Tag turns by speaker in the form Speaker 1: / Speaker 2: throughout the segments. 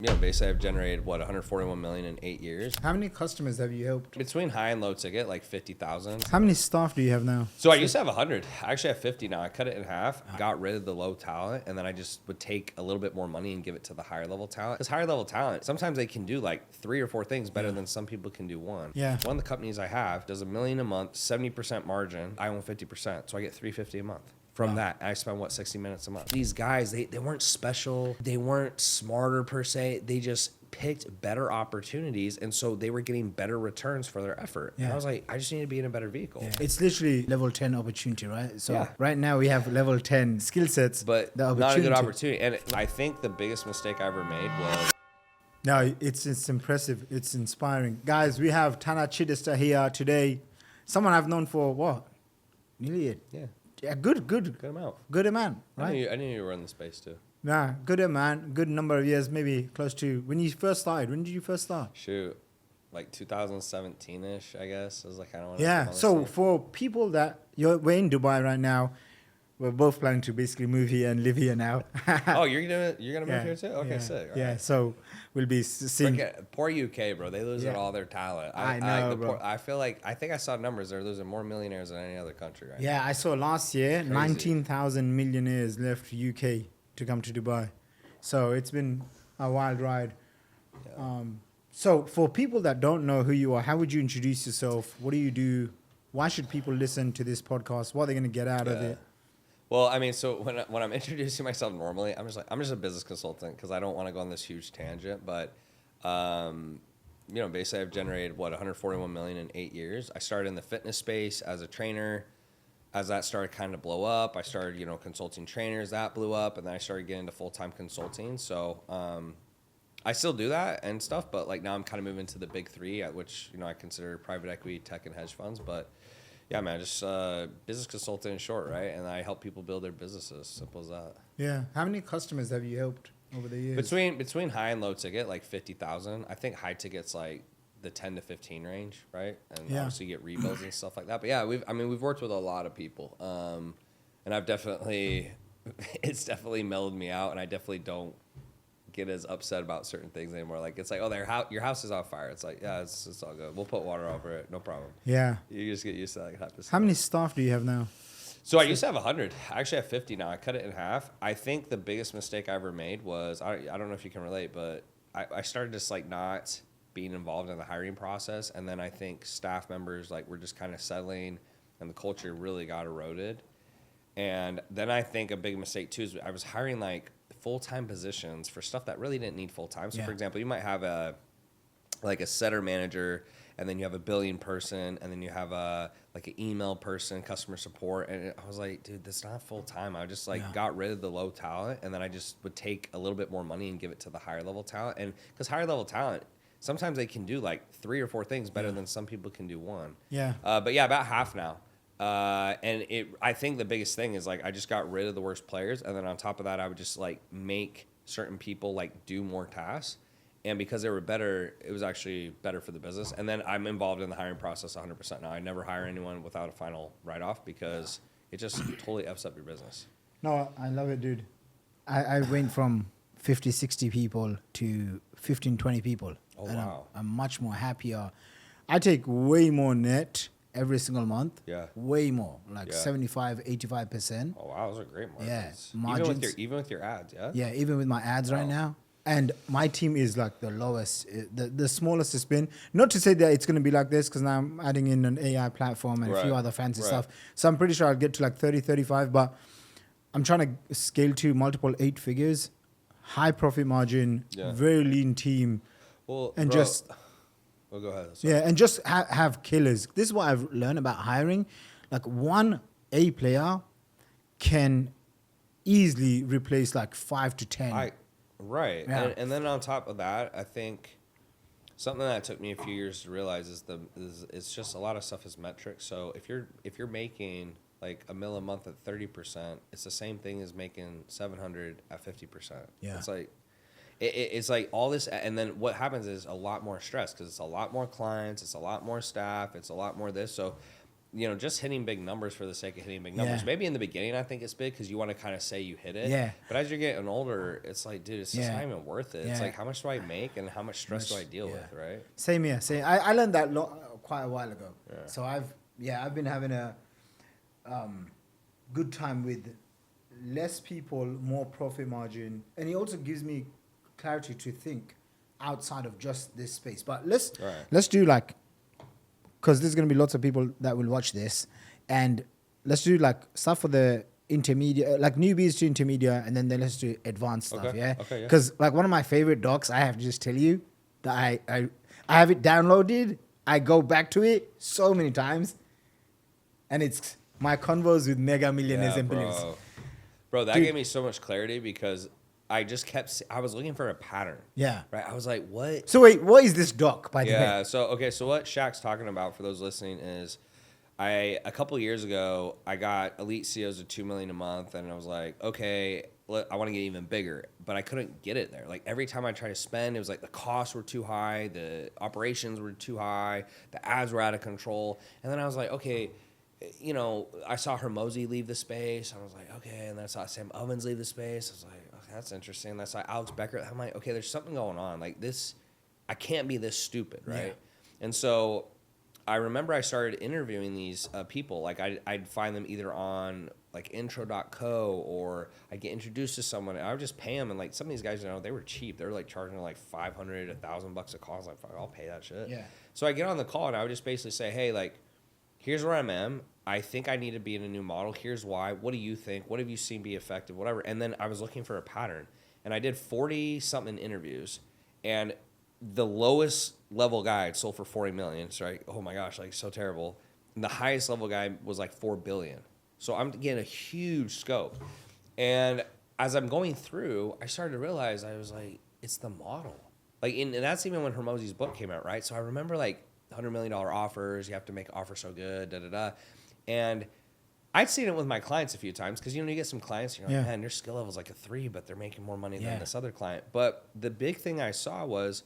Speaker 1: Basically I've generated 141 million in 8 years.
Speaker 2: How many customers have you helped?
Speaker 1: Between high and low ticket, like 50,000.
Speaker 2: How many staff do you have now?
Speaker 1: So I used to have 100. I actually have 50 now. I cut it in half, got rid of the low talent, and then I just would take a little bit more money and give it to the higher level talent. Because higher level talent, sometimes they can do like 3 or 4 things better than some people can do one.
Speaker 2: Yeah.
Speaker 1: One of the companies I have does $1 million a month, 70% margin. I own 50%, so I get $350 a month. From that, I spend 60 minutes a month. These guys, they weren't special. They weren't smarter per se. They just picked better opportunities, and so they were getting better returns for their effort. And I was like, I just need to be in a better vehicle.
Speaker 2: It's literally level 10 opportunity, right? So right now we have level 10 skill sets,
Speaker 1: but not a good opportunity. And I think the biggest mistake I ever made was...
Speaker 2: No, it's impressive. It's inspiring. Guys, we have Tanner Chidester here today. Someone I've known for what? Nearly good
Speaker 1: amount.
Speaker 2: Good amount, right?
Speaker 1: I knew you were in the space too.
Speaker 2: Nah, good amount. Good number of years, maybe close to when you first started. When did you first start?
Speaker 1: Shoot, like 2017-ish, I guess. It was like, I don't want
Speaker 2: to so for people that we're in Dubai right now, we're both planning to basically move here and live here now.
Speaker 1: Oh, you're gonna move here too? Okay, sick. All right.
Speaker 2: So we'll be seeing.
Speaker 1: Poor UK, bro. They losing all their talent.
Speaker 2: I know, bro.
Speaker 1: I think I saw numbers. They're losing more millionaires than any other country right now.
Speaker 2: Yeah, I saw last year 19,000 millionaires left UK to come to Dubai. So it's been a wild ride. Yeah. So for people that don't know who you are, how would you introduce yourself? What do you do? Why should people listen to this podcast? What are they going to get out of it?
Speaker 1: Well, I mean, so when I'm introducing myself normally, I'm just a business consultant because I don't want to go on this huge tangent. But basically, I've generated 141 million in 8 years. I started in the fitness space as a trainer. As that started kind of blow up, I started consulting trainers. That blew up, and then I started getting into full-time consulting. So I still do that and stuff, but like now I'm kind of moving to the big three, at which I consider private equity, tech, and hedge funds. But yeah, man, just business consultant in short, right? And I help people build their businesses. Simple as that.
Speaker 2: Yeah. How many customers have you helped over the years?
Speaker 1: Between high and low ticket, like 50,000. I think high ticket's like the 10 to 15 range, right? And obviously you get rebuilds and stuff like that. But yeah, we've worked with a lot of people, and I've definitely it's definitely mellowed me out, and I definitely don't get as upset about certain things anymore. Like it's like, oh, your house is on fire. It's like, yeah, it's all good. We'll put water over it, no problem.
Speaker 2: Yeah.
Speaker 1: You just get used to that type of stuff.
Speaker 2: How many staff do you have now?
Speaker 1: So I used to have 100. I actually have 50 now. I cut it in half. I think the biggest mistake I ever made was I don't know if you can relate, but I started just like not being involved in the hiring process, and then I think staff members like were just kind of settling, and the culture really got eroded. And then I think a big mistake too is I was hiring like full-time positions for stuff that really didn't need full-time. So for example, you might have a setter manager, and then you have a billing person, and then you have an email person, customer support. And I was like, dude, that's not full-time. I just got rid of the low talent, and then I just would take a little bit more money and give it to the higher level talent. And because higher level talent, sometimes they can do like 3 or 4 things better than some people can do one. Yeah. But yeah, about half now. And I think the biggest thing is like I just got rid of the worst players, and then on top of that, I would just like make certain people like do more tasks, and because they were better, it was actually better for the business. And then I'm involved in the hiring process 100% now. I never hire anyone without a final write-off because it just totally F's up your business.
Speaker 2: No, I love it, dude. I went from 50, 60 people to 15, 20 people.
Speaker 1: Oh, wow.
Speaker 2: I'm much more happier. I take way more net every single month. Yeah. Way more, like 75, 85%.
Speaker 1: Oh, wow. Those are great margins.
Speaker 2: Yeah. Margins.
Speaker 1: Even with your ads, yeah?
Speaker 2: Yeah, even with my ads right now. And my team is like the lowest, the smallest it's been. Not to say that it's going to be like this, because now I'm adding in an AI platform and a few other fancy stuff. So I'm pretty sure I'll get to like 30, 35, but I'm trying to scale to multiple 8 figures, high profit margin, very lean team.
Speaker 1: Well,
Speaker 2: and
Speaker 1: go ahead. Sorry.
Speaker 2: Yeah, and just have killers. This is what I've learned about hiring. Like one A player can easily replace like 5 to 10.
Speaker 1: Right. Yeah. And then on top of that, I think something that took me a few years to realize is it's just a lot of stuff is metrics. So if you're making like $1 million a month at 30%, it's the same thing as making 700 at 50%. Yeah. It's like it's like all this, and then what happens is a lot more stress because it's a lot more clients, it's a lot more staff, it's a lot more this. So just hitting big numbers for the sake of hitting big numbers.
Speaker 2: Yeah.
Speaker 1: Maybe in the beginning, I think it's big because you want to kind of say you hit it.
Speaker 2: Yeah.
Speaker 1: But as you're getting older, it's like, dude, it's just not even worth it. It's
Speaker 2: Yeah.
Speaker 1: like, how much do I make and how much stress do I deal with, right?
Speaker 2: Same here. Same. I learned that quite a while ago. Yeah. So I've been having a good time with less people, more profit margin, and it also gives me clarity to think outside of just this space. But let's do like, because there's gonna be lots of people that will watch this, and let's do like stuff for the intermediate, like newbies to intermediate, and then let's do advanced stuff. Yeah.
Speaker 1: Okay.
Speaker 2: Because like one of my favorite docs, I have to just tell you that I have it downloaded. I go back to it so many times, and it's my convos with mega millionaires and billionaires.
Speaker 1: Bro, that gave me so much clarity because I just I was looking for a pattern.
Speaker 2: Yeah.
Speaker 1: Right. I was like, what?
Speaker 2: So wait, what is this doc, by the way?
Speaker 1: Yeah. So what Shaq's talking about for those listening is, a couple of years ago, I got elite CEOs of $2 million a month, and I was like, okay, I want to get even bigger, but I couldn't get it there. Like every time I tried to spend, it was like the costs were too high, the operations were too high, the ads were out of control, and then I was like, okay. I saw Hormozi leave the space. I was like, okay. And then I saw Sam Ovens leave the space. I was like, okay, that's interesting. And I saw Alex Becker. I'm like, okay, there's something going on. Like this, I can't be this stupid, right? Yeah. And so I remember I started interviewing these people. Like I'd find them either on like intro.co or I'd get introduced to someone and I would just pay them. And like some of these guys, they were cheap. They were like charging like $500, $1,000 a call. I was like, fuck, I'll pay that shit.
Speaker 2: Yeah.
Speaker 1: So I get on the call and I would just basically say, hey, like, here's where I'm at. I think I need to be in a new model. Here's why. What do you think? What have you seen be effective? Whatever. And then I was looking for a pattern. And I did 40-something interviews. And the lowest level guy had sold for 40 million. So oh my gosh, like so terrible. And the highest level guy was like 4 billion. So I'm getting a huge scope. And as I'm going through, I started to realize, I was like, it's the model. Like, and that's even when Hormozi's book came out, right? So I remember like $100 million offers. You have to make an offer so good, And I'd seen it with my clients a few times because, you get some clients, you're like, man, their skill level is like a 3, but they're making more money than this other client. But the big thing I saw was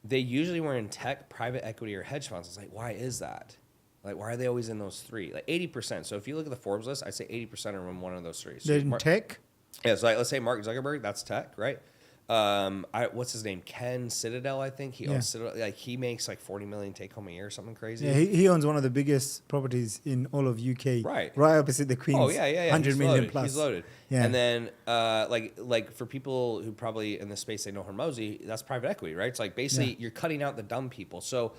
Speaker 1: they usually were in tech, private equity, or hedge funds. I was like, why is that? Like, why are they always in those 3? Like 80%. So if you look at the Forbes list, I'd say 80% are in one of those 3. So
Speaker 2: they're in tech?
Speaker 1: Yeah, so let's say Mark Zuckerberg, that's tech, right? What's his name? Ken Citadel, I think. He owns Citadel. Like he makes like 40 million take home a year or something crazy.
Speaker 2: Yeah, he owns one of the biggest properties in all of UK.
Speaker 1: Right
Speaker 2: opposite the Queen's.
Speaker 1: Oh yeah.
Speaker 2: 100 million plus.
Speaker 1: He's loaded. Yeah. And then like for people who probably in this space they know Hormozi, that's private equity, right? It's like basically you're cutting out the dumb people. So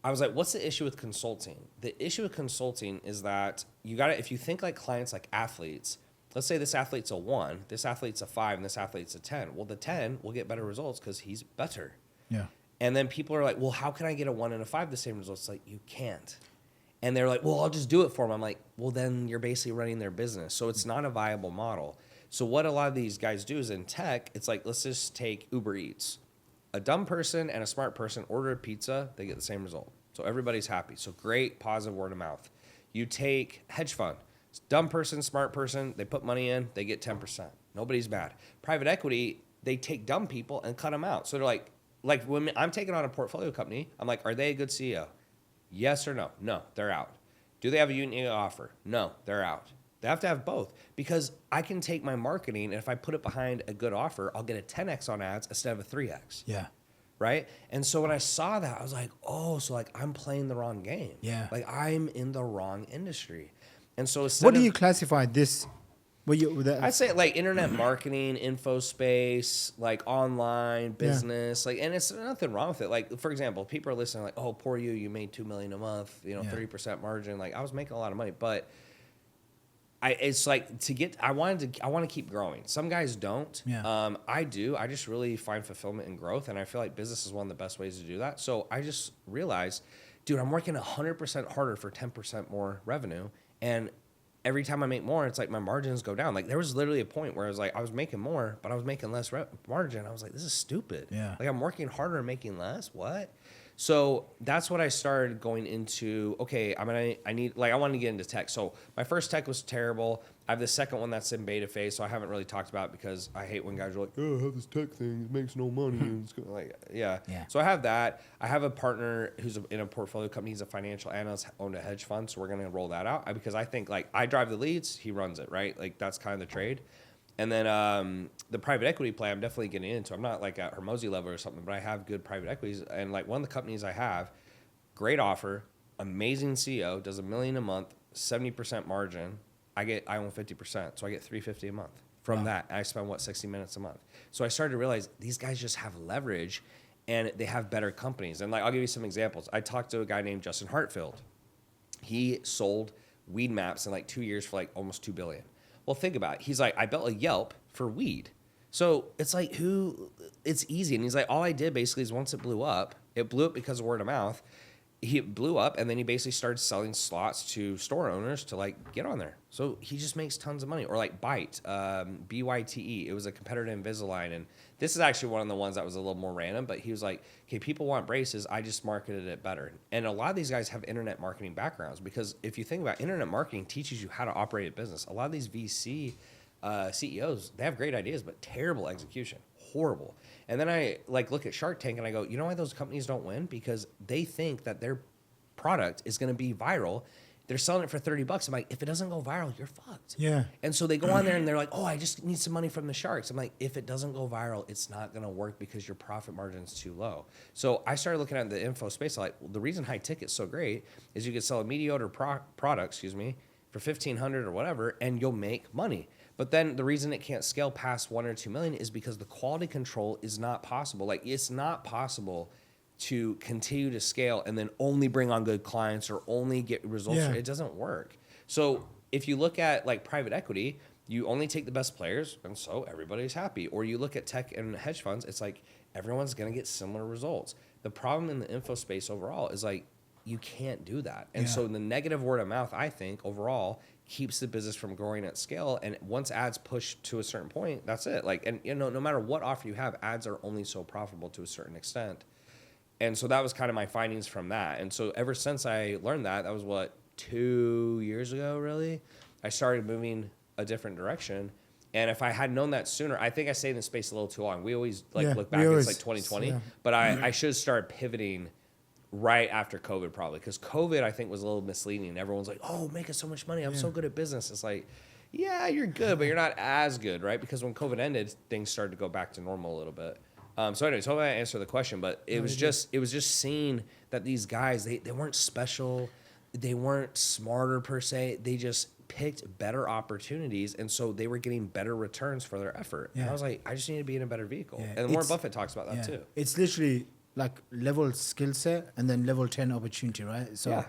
Speaker 1: I was like, what's the issue with consulting? The issue with consulting is that if you think like clients like athletes. Let's say this athlete's a 1, this athlete's a 5, and this athlete's a 10. Well, the 10 will get better results because he's better.
Speaker 2: Yeah.
Speaker 1: And then people are like, well, how can I get a 1 and a 5 the same results? Like, you can't. And they're like, well, I'll just do it for them. I'm like, well, then you're basically running their business. So it's not a viable model. So what a lot of these guys do is in tech, it's like, let's just take Uber Eats. A dumb person and a smart person order a pizza, they get the same result. So everybody's happy. So great, positive word of mouth. You take hedge fund. Dumb person, smart person, they put money in, they get 10%. Nobody's bad. Private equity, they take dumb people and cut them out. So they're like when I'm taking on a portfolio company, I'm like, are they a good CEO? Yes or no? No, they're out. Do they have a unique offer? No, they're out. They have to have both because I can take my marketing and if I put it behind a good offer, I'll get a 10x on ads instead of a 3x.
Speaker 2: Yeah.
Speaker 1: Right? And so when I saw that, I was like, oh, so like I'm playing the wrong game.
Speaker 2: Yeah.
Speaker 1: Like I'm in the wrong industry. And so
Speaker 2: what do you classify this?
Speaker 1: I'd say like internet marketing, info space, like online business, like, and it's nothing wrong with it. Like, for example, people are listening like, oh, poor you made $2 million a month, 30% margin. Like I was making a lot of money, but it's like I want to keep growing. Some guys don't.
Speaker 2: Yeah.
Speaker 1: I do. I just really find fulfillment and growth. And I feel like business is one of the best ways to do that. So I just realized, dude, I'm working 100% harder for 10% more revenue. And every time I make more, it's like my margins go down. Like there was literally a point where I was like, I was making more, but I was making less margin. I was like, this is stupid.
Speaker 2: Yeah.
Speaker 1: Like I'm working harder and making less. What? So that's what I started going into. Okay, I wanted to get into tech. So my first tech was terrible. I have the second one that's in beta phase, so I haven't really talked about it because I hate when guys are like, "Oh, I have this tech thing. It makes no money." And it's like, yeah. So I have that. I have a partner who's in a portfolio company. He's a financial analyst, owned a hedge fund, so we're gonna roll that out because I think like I drive the leads, he runs it, right? Like that's kind of the trade. And then the private equity play, I'm definitely getting into. I'm not like at Hermosi level or something, but I have good private equities. And like one of the companies I have, great offer, amazing CEO, does $1 million a month, 70% margin. I own 50%, so I get $350 a month from that. And I spend 60 minutes a month. So I started to realize these guys just have leverage, and they have better companies. And like I'll give you some examples. I talked to a guy named Justin Hartfield. He sold weed maps in like 2 years for like almost $2 billion. Well, think about it. He's like, I built a Yelp for weed. So it's like, it's easy. And he's like, all I did basically is once it blew up because of word of mouth. He blew up, and then he basically started selling slots to store owners to like get on there. So he just makes tons of money. Or like Byte, BYTE. It was a competitor to Invisalign, and this is actually one of the ones that was a little more random. But he was like, "Okay, people want braces. I just marketed it better." And a lot of these guys have internet marketing backgrounds because if you think about it, internet marketing teaches you how to operate a business. A lot of these VC CEOs, they have great ideas, but terrible execution, horrible. And then I like look at Shark Tank and I go, you know why those companies don't win? Because they think that their product is going to be viral. They're selling it for $30. I'm like, if it doesn't go viral, you're fucked.
Speaker 2: Yeah.
Speaker 1: And so they go on there and they're like, oh, I just need some money from the sharks. I'm like, if it doesn't go viral, it's not going to work because your profit margin is too low. So I started looking at the info space. Like, well, the reason high ticket's so great is you could sell a mediocre product, for $1,500 or whatever, and you'll make money. But then the reason it can't scale past 1 or 2 million is because the quality control is not possible. Like it's not possible to continue to scale and then only bring on good clients or only get results.
Speaker 2: Yeah.
Speaker 1: It doesn't work. So if you look at like private equity, you only take the best players and so everybody's happy. Or you look at tech and hedge funds, it's like everyone's going to get similar results. The problem in the info space overall is like you can't do that. And so the negative word of mouth, I think, overall keeps the business from growing at scale. And once ads push to a certain point, that's it. Like, and you know, no matter what offer you have, ads are only so profitable to a certain extent. And so that was kind of my findings from that. And so ever since I learned that was what, 2 years ago, really, I started moving a different direction. And if I had known that sooner, I think I stayed in the space a little too long. We always look back, it's like 2020, but I should start pivoting right after COVID probably, because COVID I think was a little misleading. Everyone's like, oh, making so much money, I'm so good at business. It's like, yeah, you're good, but you're not as good, right? Because when COVID ended, things started to go back to normal a little bit. So anyways, hope I answer the question, but it was just seeing that these guys, they weren't special, they weren't smarter per se, they just picked better opportunities, and so they were getting better returns for their effort. And I was like, I just need to be in a better vehicle. And Warren Buffett talks about that too.
Speaker 2: It's literally like level skill set and then level 10 opportunity, right? So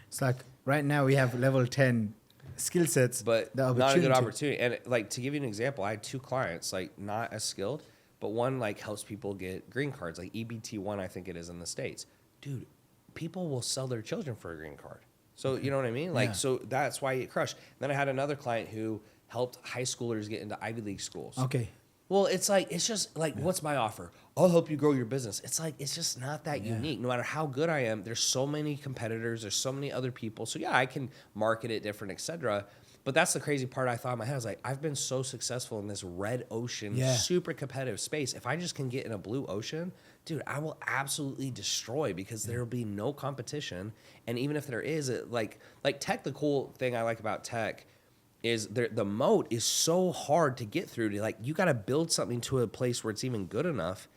Speaker 2: it's like right now we have level 10 skill sets,
Speaker 1: but not a good opportunity. And like to give you an example, I had 2 clients, like not as skilled, but one like helps people get green cards, like EBT1, I think it is in the States. Dude, people will sell their children for a green card. So you know what I mean? Like, so that's why you get crushed. Then I had another client who helped high schoolers get into Ivy League schools.
Speaker 2: Okay.
Speaker 1: Well, it's like, it's just like, what's my offer? I'll help you grow your business. It's like, it's just not that unique. No matter how good I am, there's so many competitors, there's so many other people. So yeah, I can market it different, etc. But that's the crazy part I thought in my head. I was like, I've been so successful in this red ocean, super competitive space. If I just can get in a blue ocean, dude, I will absolutely destroy because there will be no competition. And even if there is, like tech, the cool thing I like about tech is the moat is so hard to get through. To like, you got to build something to a place where it's even good enough.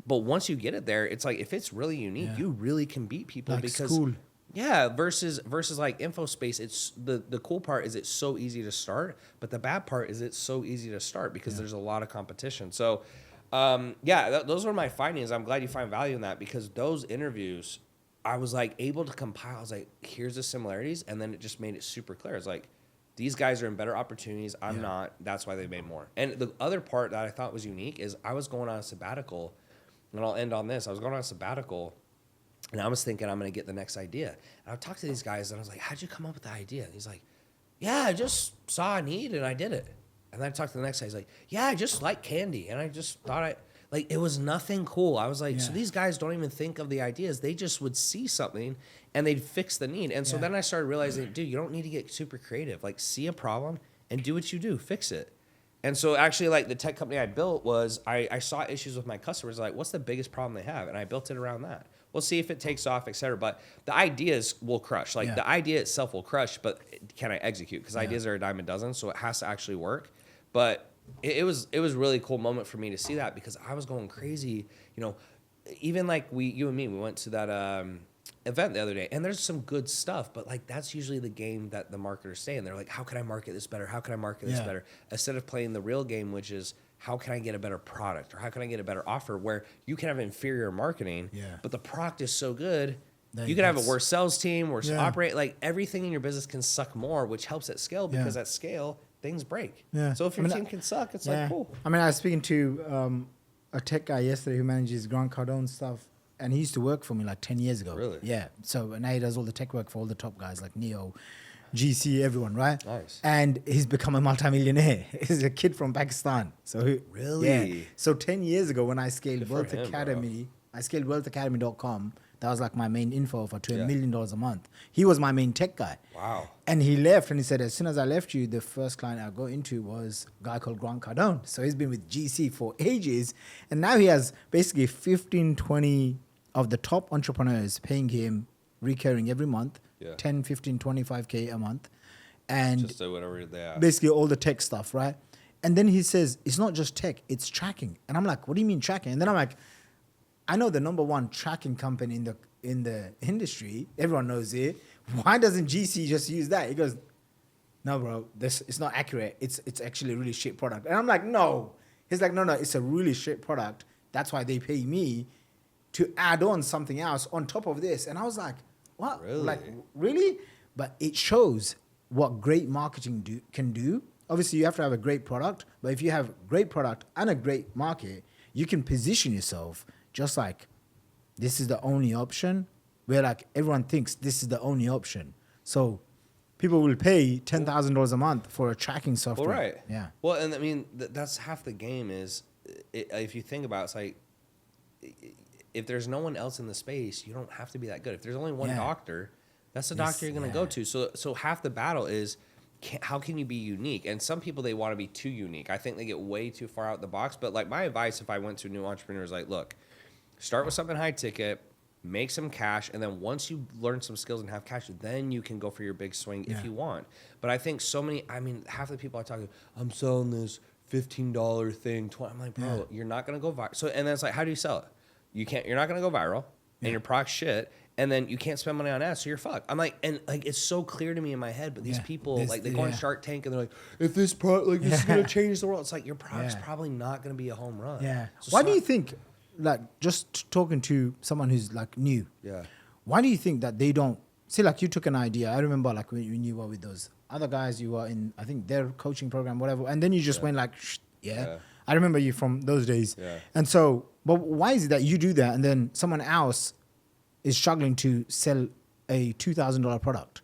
Speaker 1: But once you get it there, it's like if it's really unique, you really can beat people
Speaker 2: like
Speaker 1: because
Speaker 2: school.
Speaker 1: Versus like info space, it's the cool part is it's so easy to start, but the bad part is it's so easy to start because there's a lot of competition. So those were my findings. I'm glad you find value in that because those interviews, I was like able to compile. I was like, here's the similarities, and then it just made it super clear. It's like, these guys are in better opportunities. I'm not. That's why they made more. And the other part that I thought was unique is I was going on a sabbatical, and I'll end on this. I was going on a sabbatical, and I was thinking I'm going to get the next idea. And I talked to these guys, and I was like, how'd you come up with the idea? And he's like, yeah, I just saw a need, and I did it. And then I talked to the next guy. He's like, yeah, I just like candy, and I just thought Like, it was nothing cool. I was like, so these guys don't even think of the ideas. They just would see something and they'd fix the need. And so then I started realizing, dude, you don't need to get super creative. Like, see a problem and do what you do. Fix it. And so actually, like, the tech company I built was, I saw issues with my customers. Like, what's the biggest problem they have? And I built it around that. We'll see if it takes off, et cetera. But the ideas will crush. Like, the idea itself will crush, but can I execute? Because ideas are a dime a dozen, so it has to actually work. But it was really cool moment for me to see that, because I was going crazy. You know, even like you and me, we went to that event the other day, and there's some good stuff, but like that's usually the game that the marketers stay in. They're like, how can I market this better? How can I market this better? Instead of playing the real game, which is how can I get a better product, or how can I get a better offer, where you can have inferior marketing, but the product is so good. You can have a worse sales team, worse operate, like everything in your business can suck more, which helps at scale, because at scale, things break. So if your team can suck, it's like, cool.
Speaker 2: I mean, I was speaking to a tech guy yesterday who manages Grant Cardone stuff, and he used to work for me like 10 years ago.
Speaker 1: Really?
Speaker 2: Yeah. So now he does all the tech work for all the top guys like Neo, GC, everyone, right?
Speaker 1: Nice.
Speaker 2: And he's become a multimillionaire. He's a kid from Pakistan. So
Speaker 1: really?
Speaker 2: Yeah. So 10 years ago when I scaled Wealth Academy, I scaled wealthacademy.com. That was like my main info for $1 million a month. He was my main tech guy.
Speaker 1: Wow.
Speaker 2: And he left, and he said, as soon as I left you, the first client I go into was a guy called Grant Cardone. So he's been with GC for ages. And now he has basically 15, 20 of the top entrepreneurs paying him recurring every month, 10, 15, 25K a month. And
Speaker 1: just do whatever they ask.
Speaker 2: Basically all the tech stuff, right? And then he says, it's not just tech, it's tracking. And I'm like, what do you mean tracking? And then I'm like, I know the number one tracking company in the industry. Everyone knows it. Why doesn't GC just use that? He goes, no, bro, it's not accurate. It's actually a really shit product. And I'm like, no. He's like, no, it's a really shit product. That's why they pay me to add on something else on top of this. And I was like, what?
Speaker 1: Really?
Speaker 2: Like, really? But it shows what great marketing can do. Obviously, you have to have a great product. But if you have great product and a great market, you can position yourself just like, this is the only option, where like everyone thinks this is the only option. So people will pay $10,000 a month for a tracking software.
Speaker 1: Well, right.
Speaker 2: Yeah.
Speaker 1: Well, and I mean, that's half the game is, if you think about it, it's like, if there's no one else in the space, you don't have to be that good. If there's only one doctor, that's the doctor you're going to go to. So half the battle is, how can you be unique? And some people, they want to be too unique. I think they get way too far out the box. But like my advice, if I went to a new entrepreneur, is like, look, start with something high ticket, make some cash, and then once you learn some skills and have cash, then you can go for your big swing if you want. But I think half the people I talk to, I'm selling this $15 thing, I'm like, bro, you're not gonna go viral. So, and then it's like, how do you sell it? You're not gonna go viral, and your product's shit, and then you can't spend money on ads, so you're fucked. I'm like, and like, it's so clear to me in my head, but these people, they go on Shark Tank and they're like, if this product, like, this is gonna change the world. It's like, your product's probably not gonna be a home run.
Speaker 2: Yeah.
Speaker 1: So
Speaker 2: why do you think, like, just talking to someone who's like new, why do you think that they don't see, like, you took an idea? I remember like when you were with those other guys, you were in, I think, their coaching program, whatever, and then you just went like, I remember you from those days. And so, but why is it that you do that and then someone else is struggling to sell a $2,000 product?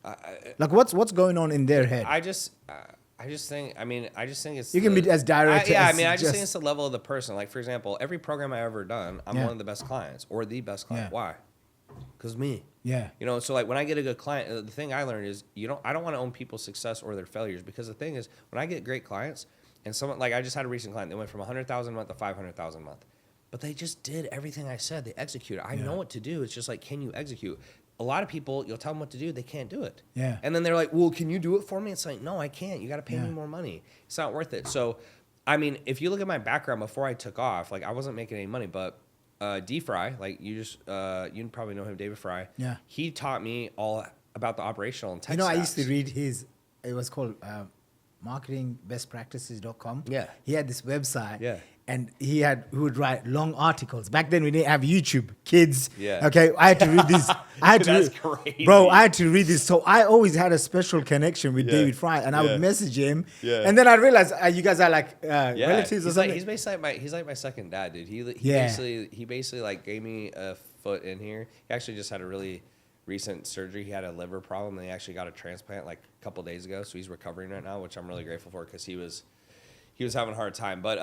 Speaker 2: Like, what's going on in their head?
Speaker 1: I just think it's...
Speaker 2: You can be as direct as...
Speaker 1: I just think it's the level of the person. Like, for example, every program I've ever done, I'm one of the best clients or the best client. Why? Because me. Yeah. You know, so like when I get a good client, the thing I learned is I don't want to own people's success or their failures, because the thing is, when I get great clients, and someone, like I just had a recent client, they went from 100,000 a month to 500,000 a month. But they just did everything I said. They executed. I know what to do. It's just like, can you execute? A lot of people, you'll tell them what to do, they can't do it. Yeah. And then they're like, well, can you do it for me? It's like, no, I can't. You got to pay me more money. It's not worth it. So, I mean, if you look at my background before I took off, like I wasn't making any money, but D Fry, like you probably know him, David Fry. Yeah. He taught me all about the operational and tech
Speaker 2: I
Speaker 1: stacks.
Speaker 2: used to read it was called marketingbestpractices.com. Yeah. He had this website. Yeah. And he would write long articles. Back then we didn't have YouTube, kids. Yeah. Okay. I had to read this. That's crazy. Bro, I had to read this. So I always had a special connection with David Fry, and I would message him. Yeah. And then I realized you guys are like relatives or something.
Speaker 1: He's basically he's like my second dad, dude. He basically like gave me a foot in here. He actually just had a really recent surgery. He had a liver problem, and he actually got a transplant like a couple days ago. So he's recovering right now, which I'm really grateful for, because he was having a hard time. But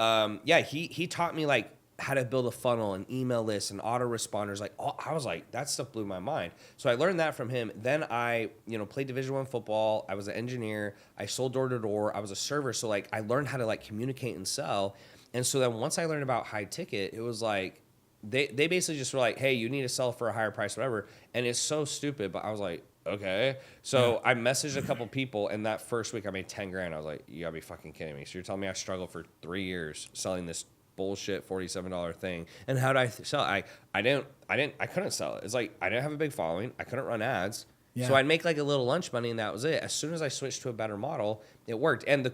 Speaker 1: he taught me like how to build a funnel and email lists and autoresponders. Like, I was like, that stuff blew my mind. So I learned that from him. Then I, played Division I football. I was an engineer. I sold door to door. I was a server. So like, I learned how to like communicate and sell. And so then once I learned about high ticket, it was like, they basically just were like, hey, you need to sell for a higher price, whatever. And it's so stupid, but I was like, okay. So I messaged a couple people, and that first week I made 10 grand. I was like, you gotta be fucking kidding me. So you're telling me I struggled for 3 years selling this bullshit $47 thing. And how did I sell it? I couldn't sell it. It's like, I didn't have a big following. I couldn't run ads. Yeah. So I'd make like a little lunch money, and that was it. As soon as I switched to a better model, it worked. And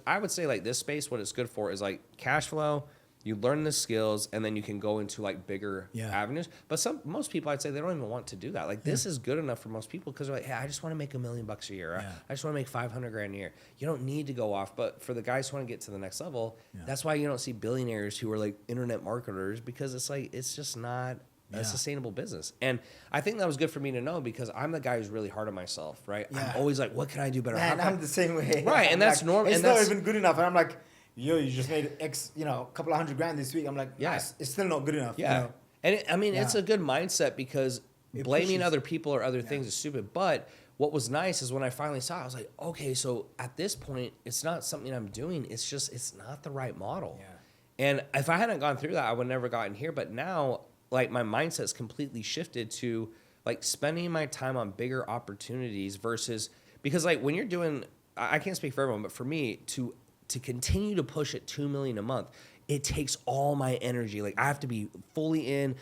Speaker 1: I would say like this space, what it's good for is like cash flow. You learn the skills, and then you can go into like bigger avenues. But most people, I'd say, they don't even want to do that. Like this is good enough for most people because they're like, hey, I just want to make $1 million a year. I just want to make 500 grand a year. You don't need to go off. But for the guys who want to get to the next level, that's why you don't see billionaires who are like internet marketers, because it's like it's just not a sustainable business. And I think that was good for me to know, because I'm the guy who's really hard on myself, right? I'm always like, what can I do better?
Speaker 2: Man, I'm the same way.
Speaker 1: Right, and that's
Speaker 2: like,
Speaker 1: normal.
Speaker 2: It's not even good enough. And I'm like, yo, you just made X, a couple of $100,000 this week. I'm like, yes, it's still not good enough.
Speaker 1: Yeah. And it's a good mindset, because blaming other people or other things is stupid. But what was nice is when I finally saw it, I was like, okay, so at this point, it's not something I'm doing. It's just, it's not the right model. Yeah. And if I hadn't gone through that, I would never gotten here. But now, like, my mindset's completely shifted to like spending my time on bigger opportunities versus, because like when you're doing, I can't speak for everyone, but for me to continue to push at 2 million a month, it takes all my energy. Like I have to be fully in,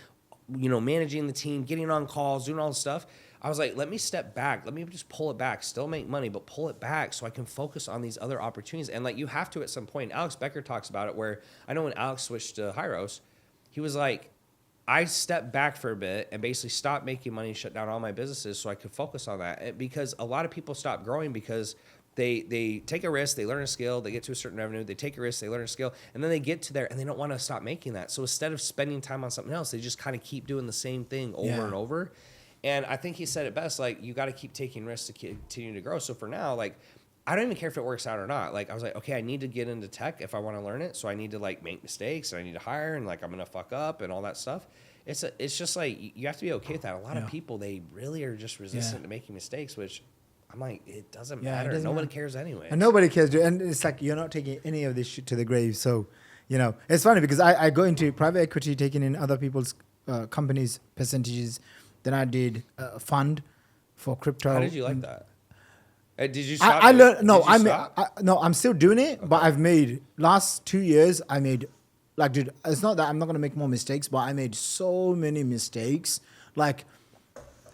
Speaker 1: managing the team, getting on calls, doing all this stuff. I was like, let me step back. Let me just pull it back, still make money, but pull it back so I can focus on these other opportunities. And like, you have to at some point. Alex Becker talks about it, where I know when Alex switched to Hyros, he was like, I stepped back for a bit and basically stopped making money, shut down all my businesses so I could focus on that. Because a lot of people stop growing because they take a risk, they learn a skill, they get to a certain revenue, they take a risk, they learn a skill, and then they get to there and they don't want to stop making that. So instead of spending time on something else, they just kind of keep doing the same thing over and over. And I think he said it best, like, you got to keep taking risks to continue to grow. So for now, like, I don't even care if it works out or not. Like, I was like, okay, I need to get into tech if I want to learn it. So I need to like make mistakes, and I need to hire, and like I'm going to fuck up and all that stuff. It's just like, you have to be okay with that. A lot of people, they really are just resistant to making mistakes, which I'm like, it doesn't matter. Nobody cares anyway.
Speaker 2: And nobody cares. And it's like, you're not taking any of this shit to the grave. So, it's funny because I go into private equity, taking in other people's companies' percentages. Then I did a fund for crypto.
Speaker 1: How did you like that? Did you stop?
Speaker 2: I learned, no, I'm still doing it, but I've made, last 2 years, I made, like, dude, it's not that I'm not going to make more mistakes, but I made so many mistakes. Like,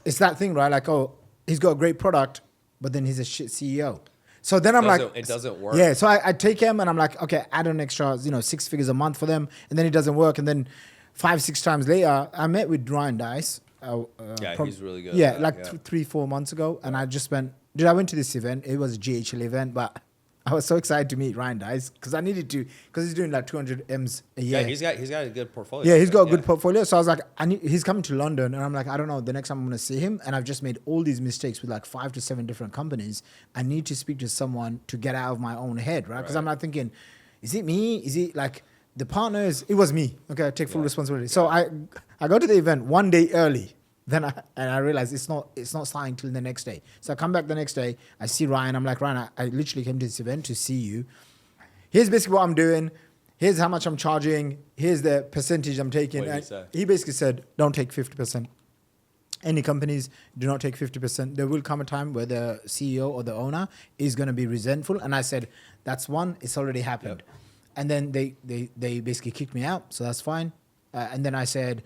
Speaker 2: it's that thing, right? Like, oh, he's got a great product, but then he's a shit CEO. So then
Speaker 1: it doesn't work.
Speaker 2: Yeah, so I take him and I'm like, okay, add an extra, 6 figures a month for them, and then it doesn't work. And then 5-6 times later, I met with Ryan Dice.
Speaker 1: He's really good.
Speaker 2: Yeah, like 3-4 months ago, and I just went. I went to this event. It was a GHL event, but I was so excited to meet Ryan Dice because I needed to, because he's doing like 200 M's a year.
Speaker 1: Yeah, he's got a good portfolio.
Speaker 2: Yeah, he's got a good portfolio. So I was like, he's coming to London, and I'm like, I don't know, the next time I'm gonna see him, and I've just made all these mistakes with like 5 to 7 different companies. I need to speak to someone to get out of my own head, right? Because I'm not thinking, is it me? Is it like the partners? It was me. Okay, I take full responsibility. So I go to the event one day early. Then I realized it's not starting till the next day. So I come back the next day. I see Ryan. I'm like, Ryan, I literally came to this event to see you. Here's basically what I'm doing. Here's how much I'm charging. Here's the percentage I'm taking.
Speaker 1: What did he say?
Speaker 2: He basically said, don't take 50%. Any companies do not take 50%. There will come a time where the CEO or the owner is going to be resentful. And I said, that's one. It's already happened. Yep. And then they basically kicked me out. So that's fine. And then I said,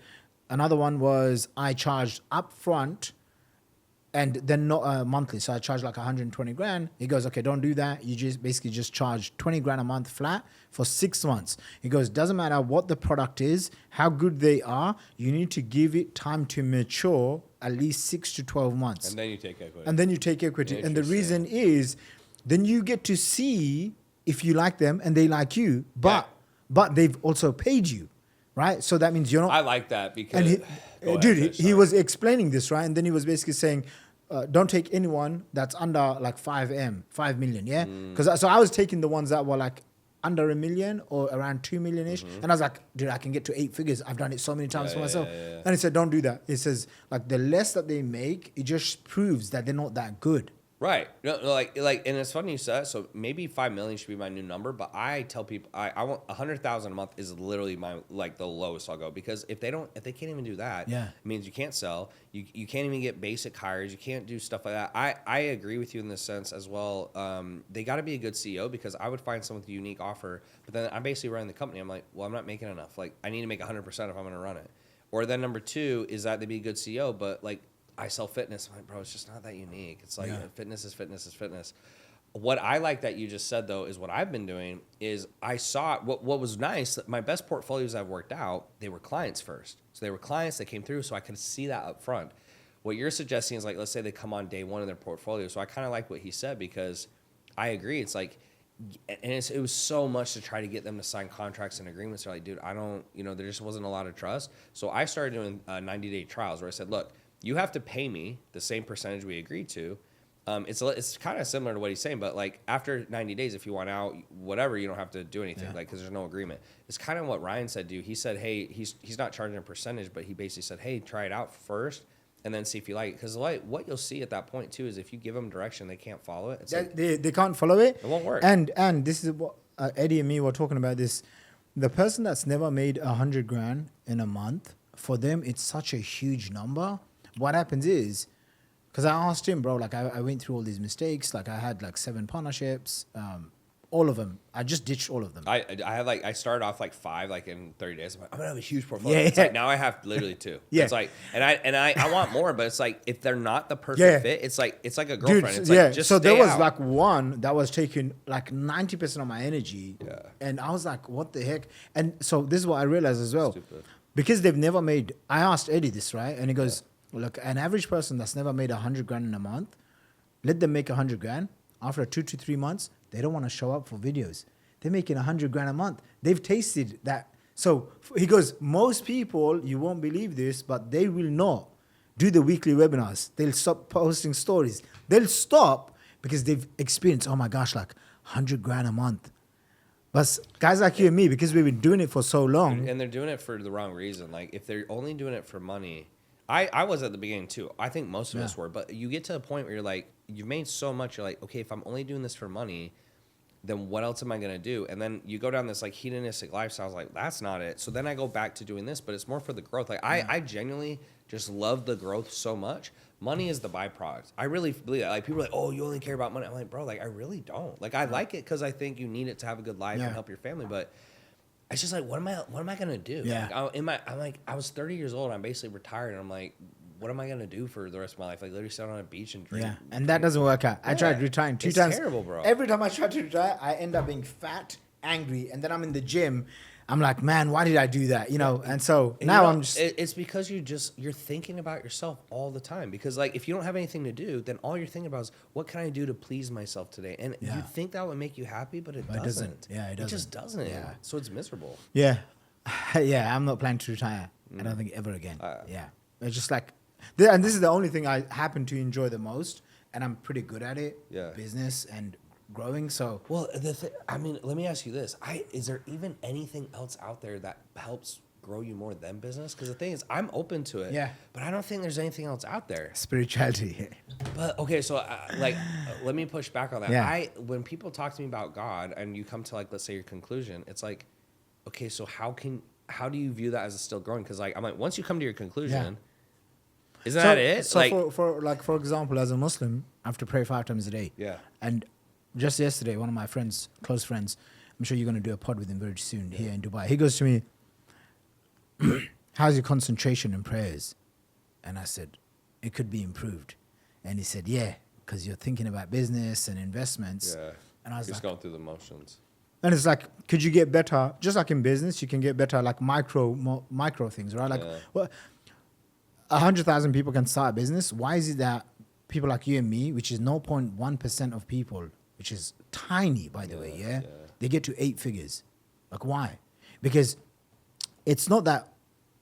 Speaker 2: another one was I charged upfront and then not monthly. So I charged like 120 grand. He goes, okay, don't do that. You just basically just charge 20 grand a month flat for 6 months. He goes, doesn't matter what the product is, how good they are, you need to give it time to mature at least 6 to 12 months.
Speaker 1: And then you take equity.
Speaker 2: And the reason is then you get to see if you like them and they like you, but they've also paid you. Right, so that means you're not.
Speaker 1: I like that because,
Speaker 2: he was explaining this, right, and then he was basically saying, don't take anyone that's under like 5 million, yeah, because so I was taking the ones that were like under 1 million or around 2 million ish. And I was like, dude, I can get to 8 figures. I've done it so many times for myself. And he said, don't do that. He says, like, the less that they make, it just proves that they're not that good.
Speaker 1: Right. No, like, and it's funny you said, so maybe 5 million should be my new number, but I tell people I want 100,000 a month is literally my, like, the lowest I'll go, because if they can't even do that, it means you can't sell, you can't even get basic hires, you can't do stuff like that. I agree with you in this sense as well. They got to be a good CEO, because I would find someone with a unique offer, but then I'm basically running the company. I'm like, well, I'm not making enough. Like, I need to make 100% if I'm going to run it. Or then number two is that they be a good CEO, but like, I sell fitness. I'm like, bro, it's just not that unique. It's like fitness is fitness is fitness. What I like that you just said, though, is what I've been doing is I saw what was nice. My best portfolios I've worked out, they were clients first. So they were clients that came through, so I could see that up front. What you're suggesting is, like, let's say they come on day one of their portfolio. So I kind of like what he said, because I agree. It's like, and it was so much to try to get them to sign contracts and agreements. They're like, dude, I don't, there just wasn't a lot of trust. So I started doing 90-day trials where I said, look, you have to pay me the same percentage we agreed to. It's kind of similar to what he's saying, but like after 90 days, if you want out, whatever, you don't have to do anything, like, because there's no agreement. It's kind of what Ryan said, dude. He said, hey, he's not charging a percentage, but he basically said, hey, try it out first and then see if you like it. Because what you'll see at that point too is if you give them direction, they can't follow it. It's like,
Speaker 2: they can't follow it.
Speaker 1: It won't work.
Speaker 2: And this is what Eddie and me were talking about this. The person that's never made 100 grand in a month, for them, it's such a huge number. What happens is, because I asked him, bro, like I went through all these mistakes. Like I had like 7 partnerships, all of them. I just ditched all of them.
Speaker 1: I had like, I started off like 5, like in 30 days. I'm like, I'm gonna have a huge portfolio. It's like, now I have literally 2. It's like, and I want more, but it's like, if they're not the perfect fit, it's like a girlfriend.
Speaker 2: Dude,
Speaker 1: it's like, just
Speaker 2: so there was
Speaker 1: out.
Speaker 2: like one that was taking like 90% of my energy.
Speaker 1: Yeah.
Speaker 2: And I was like, what the heck? And so this is what I realized as well.
Speaker 1: Stupid.
Speaker 2: Because they've never made, I asked Eddie this, right? And he goes, look, an average person that's never made 100 grand in a month, let them make 100 grand. After 2 to 3 months, they don't want to show up for videos. They're making 100 grand a month. They've tasted that. So he goes, most people, you won't believe this, but they will not do the weekly webinars. They'll stop posting stories. They'll stop because they've experienced, oh my gosh, like 100 grand a month. But guys like you and me, because we've been doing it for so long.
Speaker 1: And they're doing it for the wrong reason. Like, if they're only doing it for money, I was at the beginning too. I think most of us were. But you get to a point where you're like, you've made so much, you're like, okay, if I'm only doing this for money, then what else am I going to do? And then you go down this like hedonistic lifestyle. I was like, that's not it. So then I go back to doing this, but it's more for the growth. Like I genuinely just love the growth so much. Money is the byproduct. I really believe that. Like, people are like, oh, you only care about money. I'm like, bro, like, I really don't. Like, I like it because I think you need it to have a good life and help your family. But it's just like, what am I gonna do?
Speaker 2: Yeah.
Speaker 1: Like, I was 30 years old. I'm basically retired, and I'm like, what am I gonna do for the rest of my life? Like, literally sit on a beach and drink.
Speaker 2: Yeah, and that doesn't work out. I tried retiring 2 times.
Speaker 1: It's terrible, bro.
Speaker 2: Every time I try to retire, I end up being fat, angry, and then I'm in the gym. I'm like, man, why did I do that? And so now I'm just.
Speaker 1: It's because you're thinking about yourself all the time. Because like, if you don't have anything to do, then all you're thinking about is what can I do to please myself today? And you think that would make you happy, but it doesn't.
Speaker 2: Yeah, it doesn't.
Speaker 1: It just doesn't.
Speaker 2: Yeah.
Speaker 1: So it's miserable.
Speaker 2: Yeah, yeah. I'm not planning to retire. I don't think ever again. Yeah, it's just like, and this is the only thing I happen to enjoy the most, and I'm pretty good at it.
Speaker 1: Yeah.
Speaker 2: Business and growing. So
Speaker 1: well, let me ask you this: is there even anything else out there that helps grow you more than business? Because the thing is, I'm open to it.
Speaker 2: Yeah.
Speaker 1: But I don't think there's anything else out there.
Speaker 2: Spirituality.
Speaker 1: But okay, so let me push back on that.
Speaker 2: Yeah.
Speaker 1: When people talk to me about God, and you come to like, let's say your conclusion, it's like, okay, so how do you view that as it's still growing? Because like, I'm like, once you come to your conclusion. Isn't that it?
Speaker 2: So like for example, as a Muslim, I have to pray 5 times a day.
Speaker 1: Yeah.
Speaker 2: And just yesterday, one of my friends, close friends, I'm sure you're going to do a pod with him very soon here in Dubai. He goes to me, how's your concentration in prayers? And I said, it could be improved. And he said, yeah, because you're thinking about business and investments.
Speaker 1: Yeah.
Speaker 2: And I was
Speaker 1: just
Speaker 2: like,
Speaker 1: going through the motions.
Speaker 2: and it's like, could you get better? Just like in business, you can get better, like micro things, right? Like, 100,000 people can start a business. Why is it that people like you and me, which is 0.1% of people, which is tiny, by the way, they get to 8 figures? Like, why? Because it's not that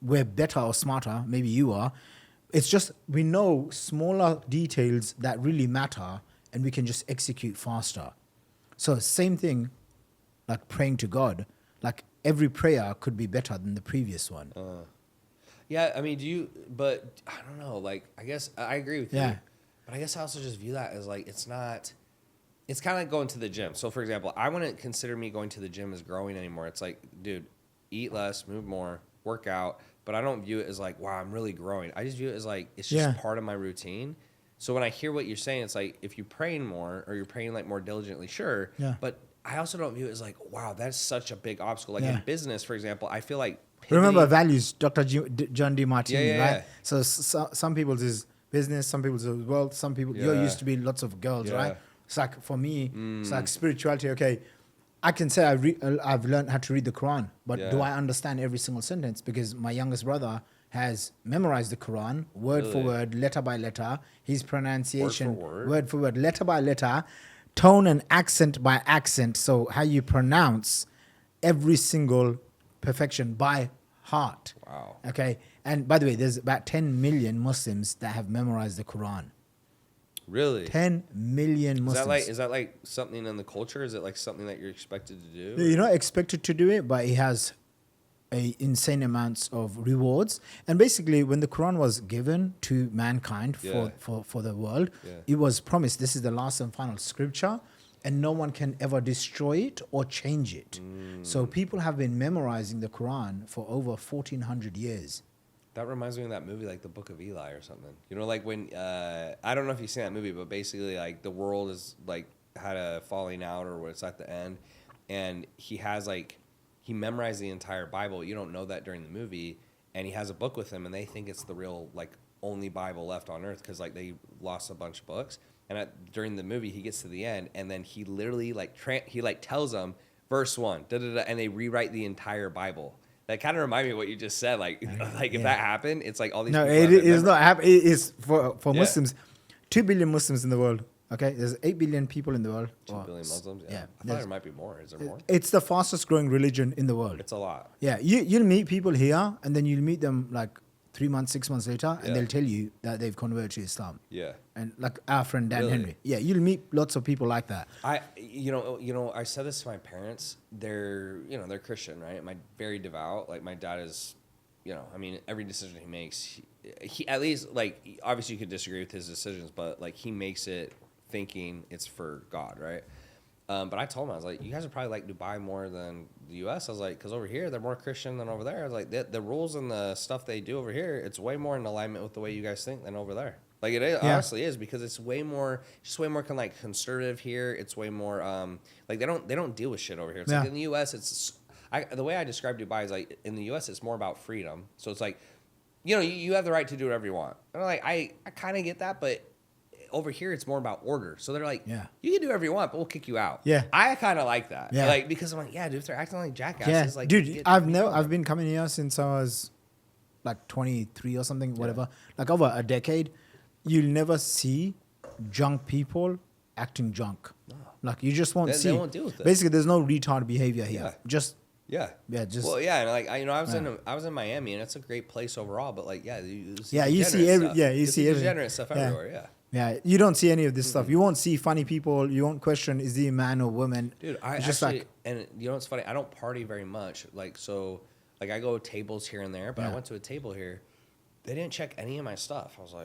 Speaker 2: we're better or smarter. Maybe you are. It's just we know smaller details that really matter, and we can just execute faster. So same thing. like praying to God, like every prayer could be better than the previous one.
Speaker 1: Yeah, I mean, but I don't know, like, I guess I agree with you. But I guess I also just view that as like, it's kind of like going to the gym. So for example, I wouldn't consider me going to the gym as growing anymore. It's like, dude, eat less, move more, work out. But I don't view it as like, wow, I'm really growing. I just view it as like, it's just part of my routine. So when I hear what you're saying, it's like, if you're praying more or you're praying like more diligently, sure.
Speaker 2: Yeah.
Speaker 1: But I also don't view it as like, wow, that's such a big obstacle. Like in business, for example, I feel like
Speaker 2: remember values, Dr. John Demartini, right?
Speaker 1: Yeah.
Speaker 2: So some people's is business, some people's is wealth, some people, you're used to be lots of girls, right? It's like, for me, it's like spirituality. Okay, I can say I've learned how to read the Quran, but do I understand every single sentence? Because my youngest brother has memorized the Quran, word for word, letter by letter, his pronunciation, word for word, letter by letter, tone and accent by accent. So how you pronounce every single perfection by heart.
Speaker 1: Wow.
Speaker 2: Okay. And by the way, there's about 10 million Muslims that have memorized the Quran.
Speaker 1: Really?
Speaker 2: 10 million Muslims.
Speaker 1: Is that like something in the culture? Is it like something that you're expected to do?
Speaker 2: You're not expected to do it, but he has a insane amounts of rewards. And basically, when the Quran was given to mankind for the world, it was promised this is the last and final scripture, and no one can ever destroy it or change it. So people have been memorizing the Quran for over 1,400 years.
Speaker 1: That reminds me of that movie, like The Book of Eli or something. You know, like when, I don't know if you've seen that movie, but basically like the world is like had a falling out or it's at the end. And he memorized the entire Bible. You don't know that during the movie. And he has a book with him and they think it's the real like only Bible left on earth because like they lost a bunch of books. And during the movie, he gets to the end and then he literally like, he like tells them verse 1, and they rewrite the entire Bible. That kind of remind me of what you just said. Like, if that happened, it's like all these.
Speaker 2: No, it is not happening. It is for Muslims. 2 billion Muslims in the world. Okay, there's 8 billion people in the world.
Speaker 1: 2 billion Muslims. Yeah, I thought there might be more. Is there more?
Speaker 2: It's the fastest growing religion in the world.
Speaker 1: It's a lot.
Speaker 2: Yeah, you'll meet people here, and then you'll meet them like 3 months, 6 months later, and they'll tell you that they've converted to Islam.
Speaker 1: Yeah.
Speaker 2: And like our friend Dan Henry. Yeah, you'll meet lots of people like that.
Speaker 1: I said this to my parents. They're Christian, right? Very devout. Like my dad is, I mean, every decision he makes, he at least like obviously you could disagree with his decisions, but like he makes it thinking it's for God, right? But I told him, I was like, you guys are probably like Dubai more than the U.S. I was like, because over here, they're more Christian than over there. I was like, the rules and the stuff they do over here, it's way more in alignment with the way you guys think than over there. Like, it honestly is, because it's way more like conservative here. It's way more, like, they don't deal with shit over here. It's like in the U.S., the way I describe Dubai is like, in the U.S., it's more about freedom. So it's like, you have the right to do whatever you want. And I'm like, I kind of get that, but over here it's more about order. So they're like, you can do whatever you want, but we'll kick you out. Yeah. I kind of like that. Yeah. Like, because I'm like, dude, if they're acting like jackasses, like,
Speaker 2: dude, I've been coming here since I was like 23 or something, whatever. Like over a decade. You'll never see drunk people acting drunk. No. Like you just won't see.
Speaker 1: They won't deal with it.
Speaker 2: Basically, there's no retard behavior here.
Speaker 1: And like I was in Miami, and it's a great place overall. But like, you see
Speaker 2: degenerate
Speaker 1: stuff everywhere.
Speaker 2: Yeah, you don't see any of this stuff. You won't see funny people. You won't question, is he a man or woman?
Speaker 1: Dude, and you know what's funny? I don't party very much. Like, so, like, I go tables here and there, but I went to a table here. They didn't check any of my stuff. I was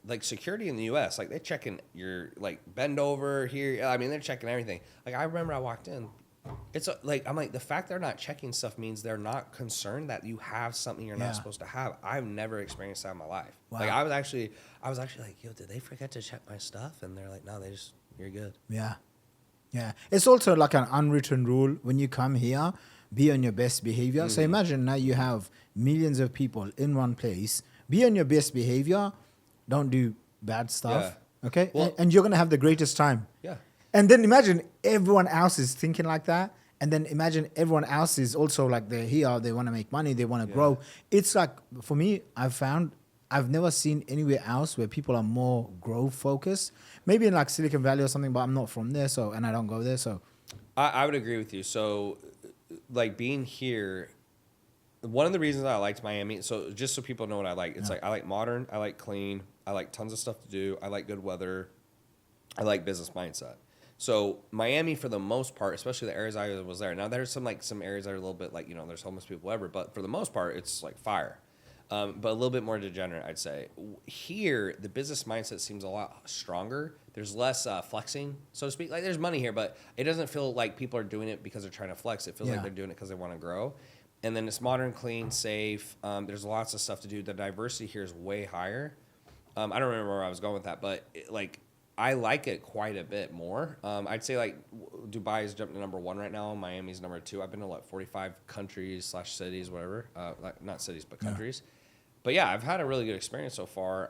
Speaker 1: like security in the U.S., like, they're checking your, like, bend over here. I mean, they're checking everything. Like, I remember I walked in. It's like, I'm like, the fact they're not checking stuff means they're not concerned that you have something you're not supposed to have. I've never experienced that in my life. Wow. Like, I was actually like, yo, did they forget to check my stuff? And they're like, no, you're good.
Speaker 2: Yeah. It's also like an unwritten rule when you come here, be on your best behavior. So imagine now you have millions of people in one place. Be on your best behavior. Don't do bad stuff. Yeah. Okay? Well, and you're going to have the greatest time.
Speaker 1: Yeah.
Speaker 2: And then imagine everyone else is thinking like that. And then imagine everyone else is also like, they're here, they want to make money, they want to grow. It's like, for me, I've never seen anywhere else where people are more growth focused. Maybe in like Silicon Valley or something, but I'm not from there, and I don't go there. So
Speaker 1: I would agree with you. So like being here, one of the reasons I liked Miami, so just so people know what I like, it's like I like modern, I like clean, I like tons of stuff to do, I like good weather, I like business mindset. So Miami, for the most part, especially the areas I was there. Now there's some areas that are a little bit like, there's homeless people, whatever. But for the most part, it's like fire. But a little bit more degenerate, I'd say. Here, the business mindset seems a lot stronger. There's less flexing, so to speak. Like, there's money here, but it doesn't feel like people are doing it because they're trying to flex. It feels like they're doing it because they want to grow. And then it's modern, clean, safe. There's lots of stuff to do. The diversity here is way higher. I don't remember where I was going with that, but I like it quite a bit more. I'd say like Dubai is jumping to number 1 right now. Miami's number 2. I've been to 45 countries / cities, whatever. Not cities, but countries. But yeah, I've had a really good experience so far.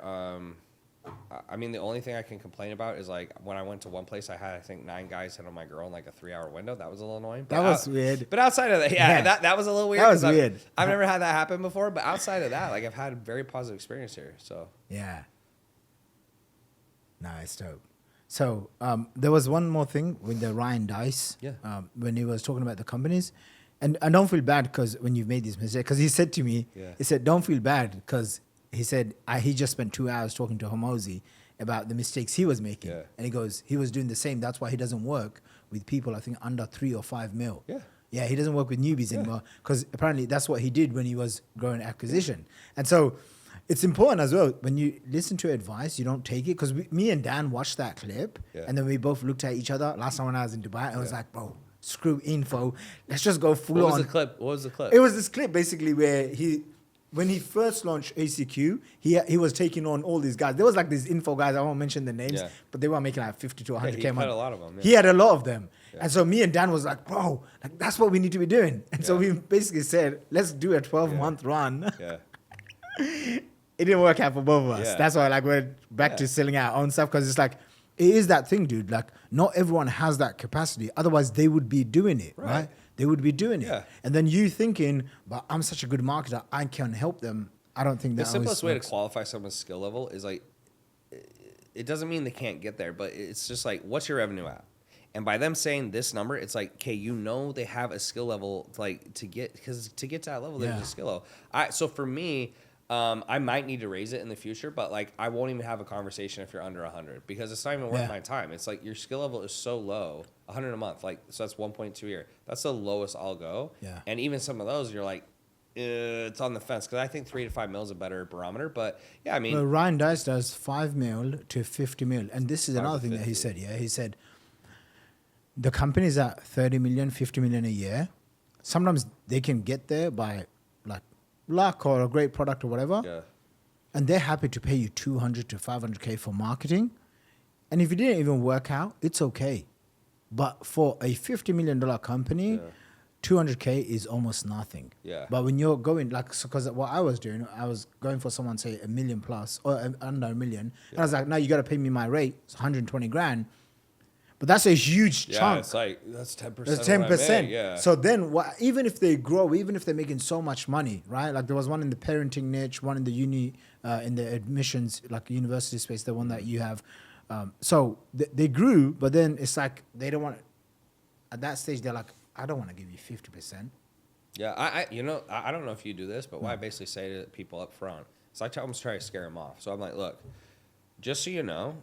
Speaker 1: I mean, the only thing I can complain about is like when I went to one place, I had I think 9 guys hit on my girl in like a 3-hour window. That was a little annoying.
Speaker 2: That was weird.
Speaker 1: But outside of that, that was a little weird.
Speaker 2: That was weird.
Speaker 1: I've never had that happen before. But outside of that, like I've had a very positive experience here. So
Speaker 2: yeah, nice, dope. So there was one more thing with the Ryan Dice.
Speaker 1: Yeah.
Speaker 2: When he was talking about the companies. And I don't feel bad because when you've made these mistakes, because he said to me, he said, don't feel bad because he said, he just spent 2 hours talking to Hormozi about the mistakes he was making.
Speaker 1: Yeah.
Speaker 2: And he goes, he was doing the same. That's why he doesn't work with people, I think, under 3 or 5 mil.
Speaker 1: Yeah.
Speaker 2: Yeah, he doesn't work with newbies anymore because apparently that's what he did when he was growing acquisition. And so it's important as well, when you listen to advice, you don't take it. Because me and Dan watched that clip and then we both looked at each other. Last time when I was in Dubai, I was like, bro, screw info. Let's just go full on.
Speaker 1: What was the clip?
Speaker 2: It was this clip basically where when he first launched ACQ, he was taking on all these guys. There was like these info guys, I won't mention the names, but they were making like 50 to 100K.
Speaker 1: He had a lot of them. Yeah.
Speaker 2: He had a lot of them. Yeah. And so me and Dan was like, bro, like that's what we need to be doing. And so we basically said, let's do a 12-month run.
Speaker 1: Yeah.
Speaker 2: It didn't work out for both of us.
Speaker 1: Yeah.
Speaker 2: That's why like we're back to selling our own stuff because it's like, it is that thing, dude. Like, not everyone has that capacity. Otherwise, they would be doing it, right? They would be doing it. And then you thinking, but I'm such a good marketer, I can help them. I don't think that
Speaker 1: the simplest way to qualify someone's skill level is like, it doesn't mean they can't get there, but it's just like, what's your revenue at? And by them saying this number, it's like, okay, they have a skill level like to get to that level, there's a skill level. So for me, I might need to raise it in the future, but like I won't even have a conversation if you're under 100 because it's not even worth my time. It's like your skill level is so low, 100 a month, like so that's 1.2 a year. That's the lowest I'll go. Yeah. And even some of those, you're like, it's on the fence because I think 3 to 5 mil is a better barometer. But yeah, I mean,
Speaker 2: well, Ryan Dice does 5 mil to 50 mil, and this is another thing that he said. Yeah, he said the companies at 30 million, 50 million a year. Sometimes they can get there by like luck or a great product or whatever. Yeah. And they're happy to pay you 200 to 500K for marketing. And if you didn't even work out, it's okay. But for a $50 million company, 200K is almost nothing. Yeah. But when you're going, like, because what I was doing, I was going for someone, say, $1 million plus or under $1 million. Yeah. And I was like, no, you got to pay me my rate. It's 120 grand. But that's a huge chunk.
Speaker 1: It's like, that's 10%.
Speaker 2: That's 10%. Yeah. So then, even if they grow, even if they're making so much money, right? Like there was one in the parenting niche, one in the in the admissions, like university space, the one that you have. So they grew, but then it's like they don't want. At that stage, they're like, I don't want to give you 50%.
Speaker 1: Yeah, I don't know if you do this, but what I basically say to people up front is I try to scare them off. So I'm like, look, just so you know,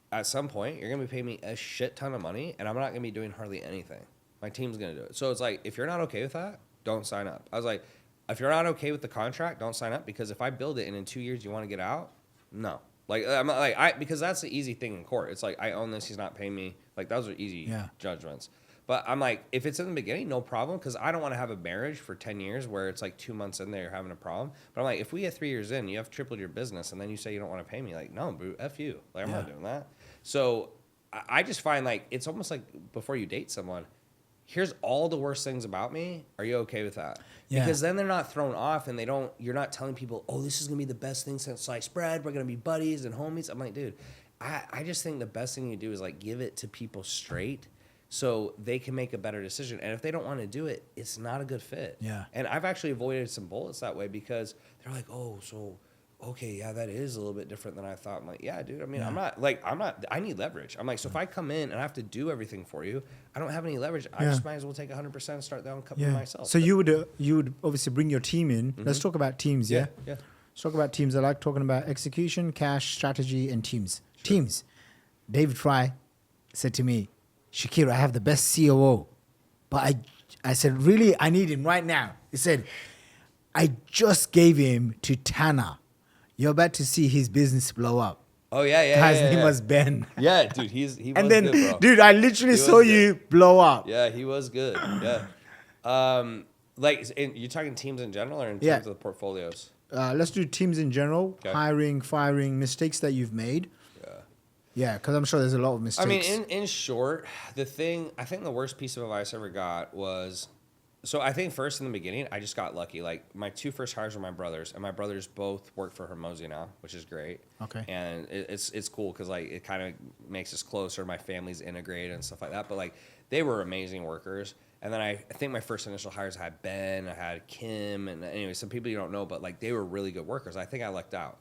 Speaker 1: at some point, you're going to be paying me a shit ton of money, and I'm not going to be doing hardly anything. My team's going to do it. So it's like, if you're not okay with that, don't sign up. I was like, if you're not okay with the contract, don't sign up, because if I build it and in 2 years you want to get out, no. Like, I'm not like, because that's the easy thing in court. It's like, I own this, he's not paying me. Like, those are easy judgments. But I'm like, if it's in the beginning, no problem, because I don't want to have a marriage for 10 years where it's like 2 months in there, you're having a problem. But I'm like, if we get 3 years in, you have tripled your business, and then you say you don't want to pay me, like, no, boo, F you. Like, I'm not doing that. So I just find, like, it's almost like before you date someone, here's all the worst things about me. Are you okay with that? Yeah. Because then they're not thrown off, and you're not telling people, oh, this is going to be the best thing since sliced bread. We're going to be buddies and homies. I'm like, dude, I just think the best thing you do is, like, give it to people straight so they can make a better decision. And if they don't want to do it, it's not a good fit. Yeah. And I've actually avoided some bullets that way because they're like, oh, so, okay, yeah, that is a little bit different than I thought. I'm like, yeah, dude, I mean, I need leverage. I'm like, so if I come in and I have to do everything for you, I don't have any leverage. I just might as well take 100% and start down company myself.
Speaker 2: So you would obviously bring your team in. Mm-hmm. Let's talk about teams, yeah? Yeah. Let's talk about teams. I like talking about execution, cash, strategy, and teams. Sure. Teams. David Fry said to me, Shakira, I have the best COO. But I said, really? I need him right now. He said, I just gave him to Tanner. You're about to see his business blow up.
Speaker 1: Oh, yeah.
Speaker 2: Guy's name was Ben.
Speaker 1: Yeah, dude, he was good, bro.
Speaker 2: Dude, I literally saw you blow up.
Speaker 1: Yeah, he was good. Yeah. You're talking teams in general or in terms of the portfolios?
Speaker 2: Let's do teams in general. Okay. Hiring, firing, mistakes that you've made. Yeah, because I'm sure there's a lot of mistakes.
Speaker 1: I mean, in short, I think the worst piece of advice I ever got was, so I think first in the beginning, I just got lucky. Like, my 2 first hires were my brothers, and my brothers both work for Hermosi now, which is great.
Speaker 2: Okay.
Speaker 1: And it's cool because, like, it kind of makes us closer. My family's integrated and stuff like that. But, like, they were amazing workers. And then I think my first initial hires, I had Ben, I had Kim, and anyway, some people you don't know, but, like, they were really good workers. I think I lucked out.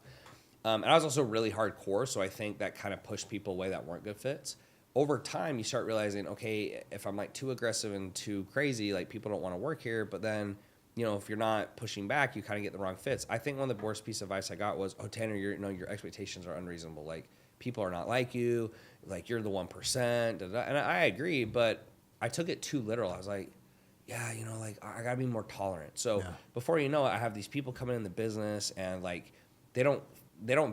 Speaker 1: And I was also really hardcore, so I think that kind of pushed people away that weren't good fits. Over time, you start realizing, okay, if I'm like too aggressive and too crazy, like people don't want to work here. But then, if you're not pushing back, you kind of get the wrong fits. I think one of the worst piece of advice I got was, oh, Tanner, your expectations are unreasonable. Like, people are not like you. Like, you're the 1%. And I agree, but I took it too literal. I was like, yeah, like I gotta be more tolerant. So before you know it, I have these people coming in the business and like they don't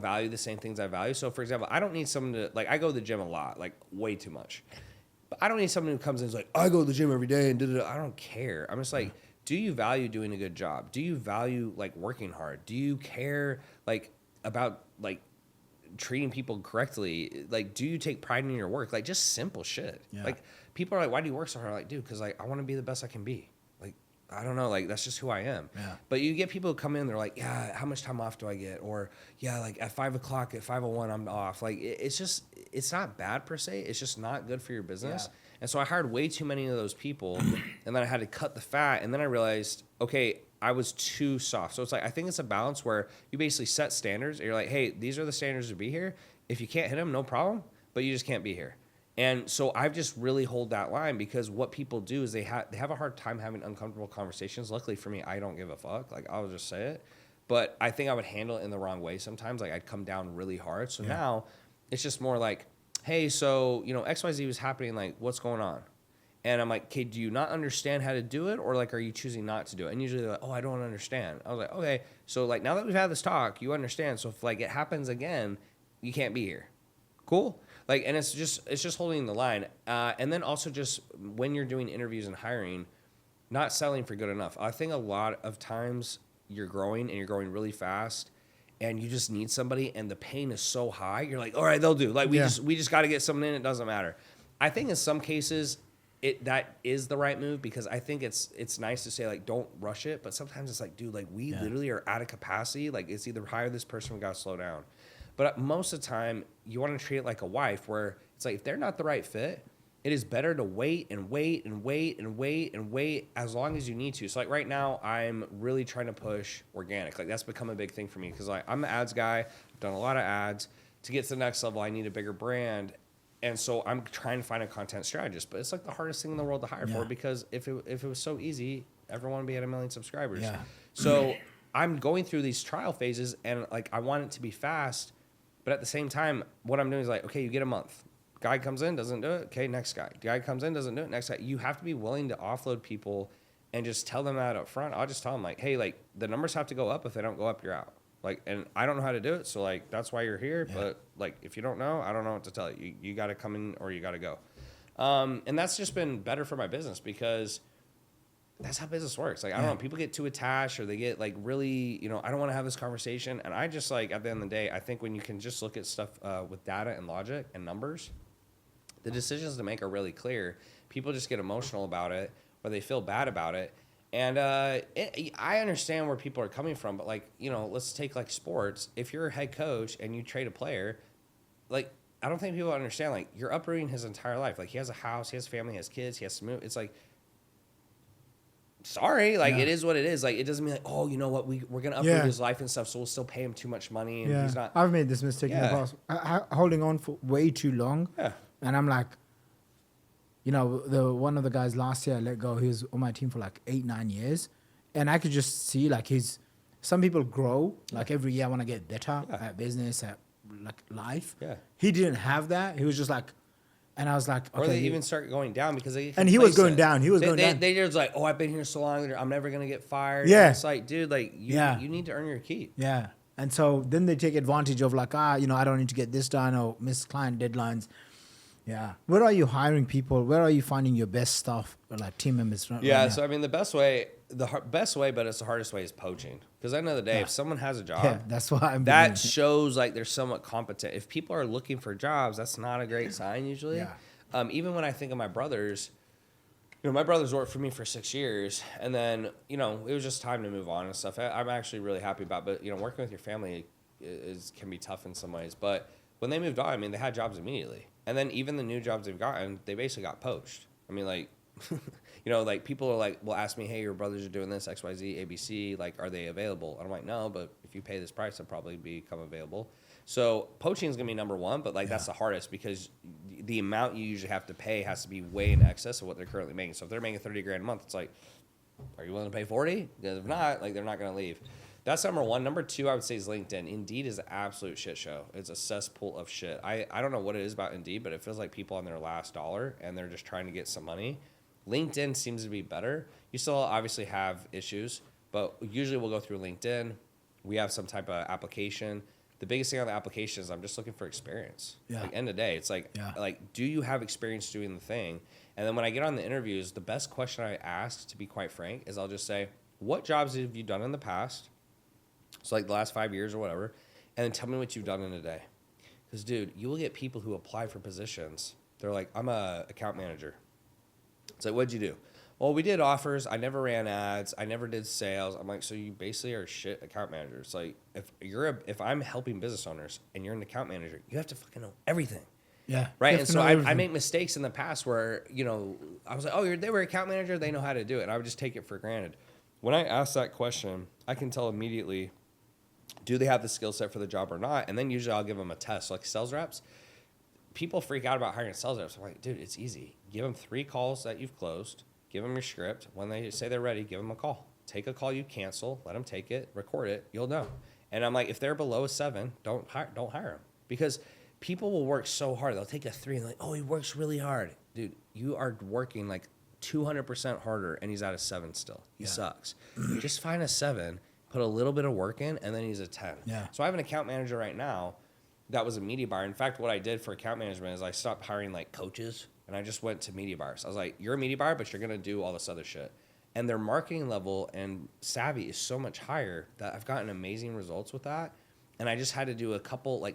Speaker 1: value the same things I value. So, for example, I don't need someone to, like, I go to the gym a lot, like, way too much. But I don't need someone who comes in and is like, I go to the gym every day and da-da-da. I don't care. I'm just like, do you value doing a good job? Do you value, like, working hard? Do you care, like, about, like, treating people correctly? Like, do you take pride in your work? Like, just simple shit. Yeah. Like, people are like, why do you work so hard? I'm like, dude, because, like, I want to be the best I can be. I don't know, like, that's just who I am. Yeah. But you get people who come in, they're like, yeah, how much time off do I get? Or, yeah, like, at 5 o'clock, at 5:01, I'm off. Like, it's not bad per se. It's just not good for your business. Yeah. And so I hired way too many of those people, and then I had to cut the fat. And then I realized, okay, I was too soft. So it's like, I think it's a balance where you basically set standards. And you're like, hey, these are the standards to be here. If you can't hit them, no problem, but you just can't be here. And so I've just really hold that line because what people do is they have a hard time having uncomfortable conversations. Luckily for me, I don't give a fuck. Like, I'll just say it. But I think I would handle it in the wrong way sometimes. Like, I'd come down really hard. So now it's just more like, hey, so, XYZ was happening. Like, what's going on? And I'm like, okay, do you not understand how to do it? Or, like, are you choosing not to do it? And usually they're like, oh, I don't understand. I was like, okay. So, like, now that we've had this talk, you understand. So if, like, it happens again, you can't be here. Cool? Like, and it's just holding the line. And then also just when you're doing interviews and hiring, not selling for good enough. I think a lot of times you're growing and you're growing really fast and you just need somebody and the pain is so high. You're like, all right, they'll do. Like, we just got to get someone in. It doesn't matter. I think in some cases that is the right move because I think it's nice to say, like, don't rush it. But sometimes it's like, dude, like, we literally are out of capacity. Like, it's either hire this person, we got to slow down. But most of the time, you want to treat it like a wife where it's like if they're not the right fit, it is better to wait and wait and wait and wait and wait as long as you need to. So, like, right now, I'm really trying to push organic. Like, that's become a big thing for me because, like, I'm the ads guy. I've done a lot of ads. To get to the next level, I need a bigger brand. And so I'm trying to find a content strategist. But it's, like, the hardest thing in the world to hire for because if it was so easy, everyone would be at 1 million subscribers. Yeah. So I'm going through these trial phases and, like, I want it to be fast. But at the same time, what I'm doing is like, okay, you get a month. Guy comes in, doesn't do it. Okay, next guy. Guy comes in, doesn't do it. Next guy. You have to be willing to offload people and just tell them that up front. I'll just tell them like, hey, like the numbers have to go up. If they don't go up, you're out. Like, and I don't know how to do it. So like, that's why you're here. Yeah. But like, if you don't know, I don't know what to tell you. You got to come in or you got to go. And that's just been better for my business because that's how business works. Like, I don't know, people get too attached or they get like really, I don't want to have this conversation. And I just like, at the end of the day, I think when you can just look at stuff with data and logic and numbers, the decisions to make are really clear. People just get emotional about it or they feel bad about it. And I understand where people are coming from, but like, let's take like sports. If you're a head coach and you trade a player, like, I don't think people understand, like, you're uprooting his entire life. Like, he has a house, he has family, he has kids, he has to move. It's like, sorry, like, it is what it is. Like, it doesn't mean like, oh, you know what, we're going to uproot his life and stuff, so we'll still pay him too much money. And he's not.
Speaker 2: I've made this mistake in the past. Holding on for way too long. Yeah. And I'm like, one of the guys last year I let go, he was on my team for like 8-9 years. And I could just see like some people grow. Like every year I want to get better at business, at like life. Yeah. He didn't have that. He was just like, And I was like, okay.
Speaker 1: Or they even start going down because they get
Speaker 2: and he was going
Speaker 1: complacent.
Speaker 2: down. He was going down.
Speaker 1: They just like, oh, I've been here so long, I'm never gonna get fired.
Speaker 2: Yeah.
Speaker 1: And it's like, dude, like you need to earn your keep.
Speaker 2: Yeah. And so then they take advantage of like, I don't need to get this done or miss client deadlines. Yeah. Where are you hiring people? Where are you finding your best stuff or like team members?
Speaker 1: Yeah. So I mean, the best way, but it's the hardest way is poaching. Because at the end of the day, if someone has a job,
Speaker 2: that's why
Speaker 1: that shows like they're somewhat competent. If people are looking for jobs, that's not a great sign usually. Yeah. Even when I think of my brothers, my brothers worked for me for 6 years, and then it was just time to move on and stuff. I'm actually really happy about, but working with your family can be tough in some ways. But when they moved on, I mean, they had jobs immediately, and then even the new jobs they've gotten, they basically got poached. I mean, like, like people are like, will ask me, hey, your brothers are doing this X, Y, Z, ABC, like, are they available? And I'm like, no, but if you pay this price, they'll probably become available. So poaching is gonna be number one, but like that's the hardest because the amount you usually have to pay has to be way in excess of what they're currently making. So if they're making $30,000 a month, it's like, are you willing to pay 40? Because if not, like they're not gonna leave. That's number one. Number two, I would say is LinkedIn. Indeed is an absolute shit show. It's a cesspool of shit. I don't know what it is about Indeed, but it feels like people on their last dollar and they're just trying to get some money. LinkedIn seems to be better. You still obviously have issues, but usually we'll go through LinkedIn. We have some type of application. The biggest thing on the application is I'm just looking for experience. Yeah. Like end of the day, it's like, do you have experience doing the thing? And then when I get on the interviews, the best question I ask, to be quite frank, is I'll just say, what jobs have you done in the past? So like the last 5 years or whatever. And then tell me what you've done in a day. Because, dude, you will get people who apply for positions. They're like, I'm a account manager. It's like, what'd you do? Well, we did offers. I never ran ads. I never did sales. I'm like, so you basically are a shit account manager. It's like, if I'm helping business owners and you're an account manager, you have to fucking know everything.
Speaker 2: Yeah.
Speaker 1: Right. And so I make mistakes in the past where, I was like, oh, they were account manager. They know how to do it. And I would just take it for granted. When I ask that question, I can tell immediately, do they have the skill set for the job or not? And then usually I'll give them a test. So like sales reps, people freak out about hiring sales reps. I'm like, dude, it's easy. Give them 3 calls that you've closed. Give them your script. When they say they're ready, give them a call. Take a call you cancel. Let them take it. Record it. You'll know. And I'm like, if they're below a 7, don't hire them. Because people will work so hard. They'll take a 3 and like, oh, he works really hard. Dude, you are working like 200% harder and he's at a 7 still. He sucks. Just find a 7, put a little bit of work in, and then he's a 10.
Speaker 2: Yeah.
Speaker 1: So I have an account manager right now that was a media buyer. In fact, what I did for account management is I stopped hiring like coaches. And I just went to media buyers. I was like, you're a media buyer, but you're going to do all this other shit. And their marketing level and savvy is so much higher that I've gotten amazing results with that. And I just had to do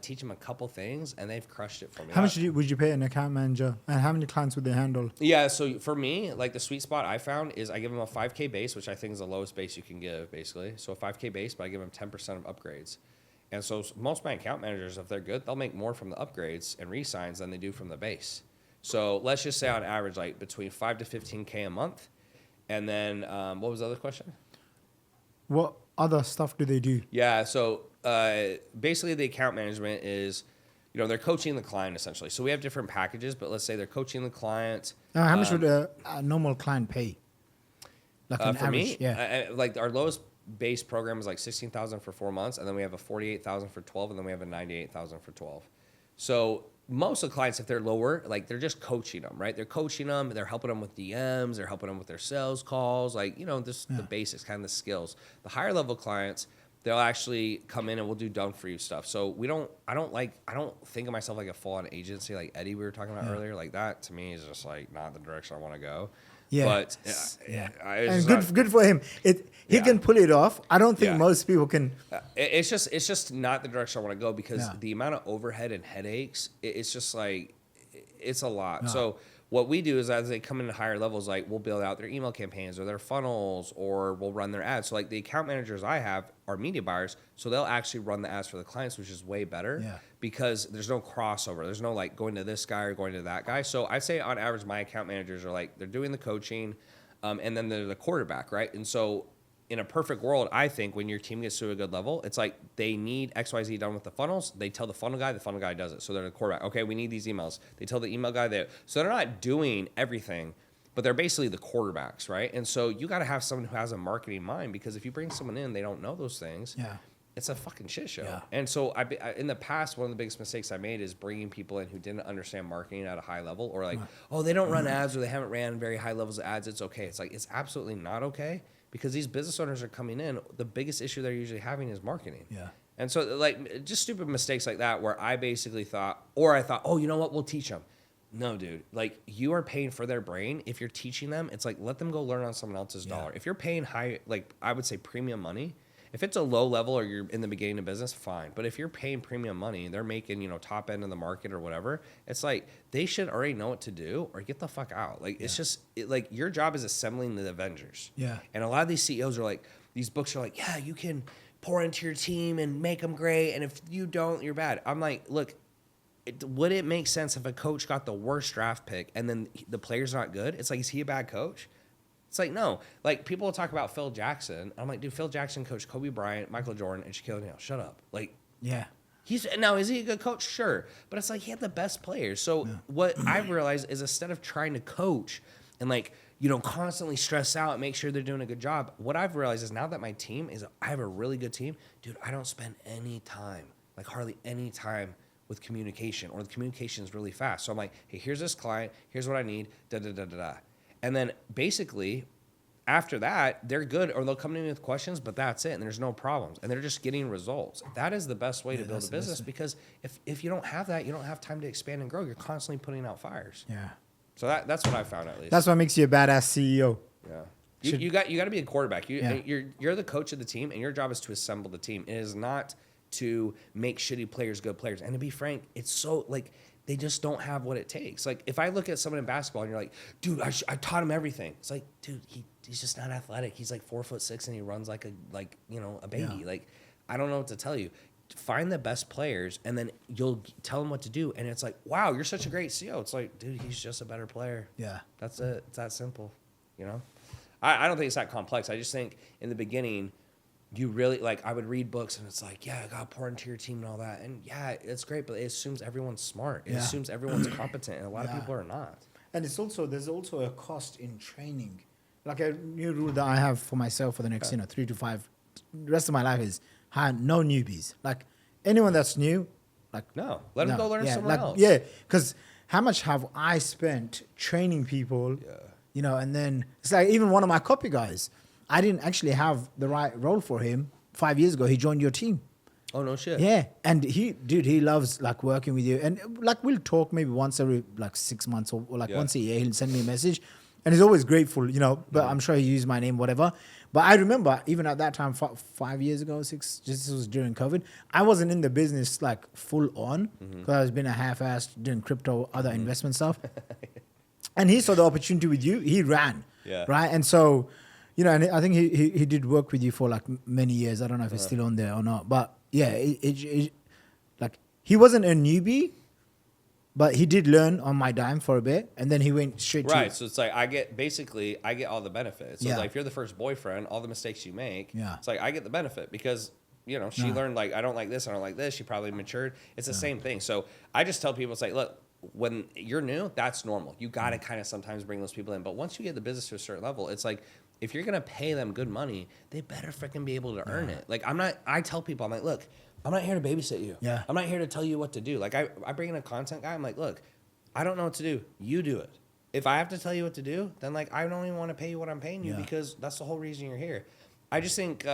Speaker 1: teach them a couple things, and they've crushed it for me.
Speaker 2: How much would you pay an account manager? And how many clients would they handle?
Speaker 1: Yeah, so for me, like the sweet spot I found is I give them a 5K base, which I think is the lowest base you can give, basically. So a 5K base, but I give them 10% of upgrades. And so most of my account managers, if they're good, they'll make more from the upgrades and re-signs than they do from the base. So let's just say on average, like between 5 to 15K a month. And then what was the other question?
Speaker 2: What other stuff do they do?
Speaker 1: Yeah. So basically the account management is, they're coaching the client essentially. So we have different packages, but let's say they're coaching the client.
Speaker 2: How much would a normal client pay? Like an
Speaker 1: for
Speaker 2: average?
Speaker 1: Me, like our lowest base program is like 16,000 for 4 months. And then we have a 48,000 for 12. And then we have a 98,000 for 12. So most of the clients, if they're lower, like they're just coaching them, right? They're coaching them. They're helping them with DMs. They're helping them with their sales calls. Like, the basics, kind of the skills. The higher level clients, they'll actually come in and we'll do done for you stuff. So I don't think of myself like a full on agency like Eddie we were talking about earlier. Like that to me is just like not the direction I want to go.
Speaker 2: Yeah.
Speaker 1: But
Speaker 2: and good for him. He can pull it off. I don't think most people can.
Speaker 1: It's just not the direction I want to go because the amount of overhead and headaches, it's just like, it's a lot. No. So what we do is as they come into higher levels, like we'll build out their email campaigns or their funnels or we'll run their ads. So like the account managers I have are media buyers. So they'll actually run the ads for the clients, which is way better because there's no crossover. There's no like going to this guy or going to that guy. So I'd say on average, my account managers are like, they're doing the coaching and then they're the quarterback, right? And so in a perfect world, I think when your team gets to a good level, it's like they need XYZ done with the funnels. They tell the funnel guy does it. So they're the quarterback. Okay, we need these emails. They tell the email guy that. So they're not doing everything, but they're basically the quarterbacks, right? And so you got to have someone who has a marketing mind because if you bring someone in, they don't know those things. Yeah. it's a fucking shit show.
Speaker 2: Yeah.
Speaker 1: And so in the past, one of the biggest mistakes I made is bringing people in who didn't understand marketing at a high level, or like, oh, they don't run ads, or they haven't ran very high levels of ads. It's okay. It's like, it's absolutely not okay, because these business owners are coming in. The biggest issue they're usually having is marketing.
Speaker 2: Yeah.
Speaker 1: And so, like, just stupid mistakes like that, where I basically thought, oh, you know what? We'll teach them. No, dude. Like, you are paying for their brain. If you're teaching them, it's like, let them go learn on someone else's dollar. If you're paying high, like, I would say premium money, if it's a low level or you're in the beginning of business, fine. But if you're paying premium money and they're making, top end of the market or whatever, it's like, they should already know what to do or get the fuck out. Like, it's just, like, your job is assembling the Avengers.
Speaker 2: Yeah.
Speaker 1: And a lot of these CEOs are like, these books are like, yeah, you can pour into your team and make them great. And if you don't, you're bad. I'm like, look, would it make sense if a coach got the worst draft pick and then the player's not good? It's like, is he a bad coach? It's like, no. Like, people will talk about Phil Jackson. I'm like, dude, Phil Jackson coached Kobe Bryant, Michael Jordan, and Shaquille O'Neal. Shut up. Like,
Speaker 2: yeah.
Speaker 1: Now, is he a good coach? Sure. But it's like, he had the best players. So what I've realized is, instead of trying to coach and, like, constantly stress out and make sure they're doing a good job, what I've realized is, now that my team is, I have a really good team, dude, I don't spend any time, like hardly any time, with communication, or the communication is really fast. So I'm like, hey, here's this client, here's what I need, da-da-da-da-da. And then basically, after that, they're good, or they'll come to me with questions, but that's it, and there's no problems. And they're just getting results. That is the best way to build a business, because if you don't have that, you don't have time to expand and grow. You're constantly putting out fires.
Speaker 2: Yeah.
Speaker 1: So that's what I found, at least.
Speaker 2: That's what makes you a badass CEO.
Speaker 1: Yeah. You got to be a quarterback. You're the coach of the team, and your job is to assemble the team. It is not to make shitty players good players. And to be frank, it's so, like, they just don't have what it takes. Like, if I look at someone in basketball and you're like, dude, I taught him everything. It's like, dude, he's just not athletic. He's like 4'6" and he runs like a baby.
Speaker 2: Yeah.
Speaker 1: Like, I don't know what to tell you. Find the best players, and then you'll tell them what to do. And it's like, wow, you're such a great CEO. It's like, dude, he's just a better player.
Speaker 2: Yeah.
Speaker 1: That's it. It's that simple. I don't think it's that complex. I just think in the beginning, you really, like, I would read books and it's like, yeah, I got to pour into your team and all that. And yeah, it's great, but it assumes everyone's smart. It assumes everyone's competent, and a lot of people are not.
Speaker 2: And there's also a cost in training. Like, a new rule that I have for myself for the next, 3 to 5, the rest of my life is no newbies. Like, anyone that's new, like,
Speaker 1: let them go learn somewhere else.
Speaker 2: Yeah, because how much have I spent training people, and then it's like, even one of my copy guys, I didn't actually have the right role for him 5 years ago. He joined your team.
Speaker 1: Oh, no shit.
Speaker 2: Yeah. And he loves, like, working with you. And, like, we'll talk maybe once every, like, 6 months or like once a year. He'll send me a message. And he's always grateful, but I'm sure he used my name, whatever. But I remember, even at that time, 5 years ago, this was during COVID, I wasn't in the business, like, full on, because I was being a half-assed doing crypto, other investment stuff. And he saw the opportunity with you. He ran.
Speaker 1: Yeah.
Speaker 2: Right? And so, and I think he did work with you for, like, many years. I don't know if it's still on there or not. But, yeah, like, he wasn't a newbie, but he did learn on my dime for a bit, and then he went straight to...
Speaker 1: Right, so it's like, I get all the benefits. So, like, if you're the first boyfriend, all the mistakes you make, it's like, I get the benefit, because, she learned, like, I don't like this, she probably matured. It's the same thing. So I just tell people, it's like, look, when you're new, that's normal. You got to kind of sometimes bring those people in. But once you get the business to a certain level, it's like, if you're going to pay them good money, they better freaking be able to earn it. Like, I tell people, I'm like, look, I'm not here to babysit you.
Speaker 2: Yeah.
Speaker 1: I'm not here to tell you what to do. Like, I bring in a content guy. I'm like, look, I don't know what to do. You do it. If I have to tell you what to do, then, like, I don't even want to pay you what I'm paying you, because that's the whole reason you're here. I just think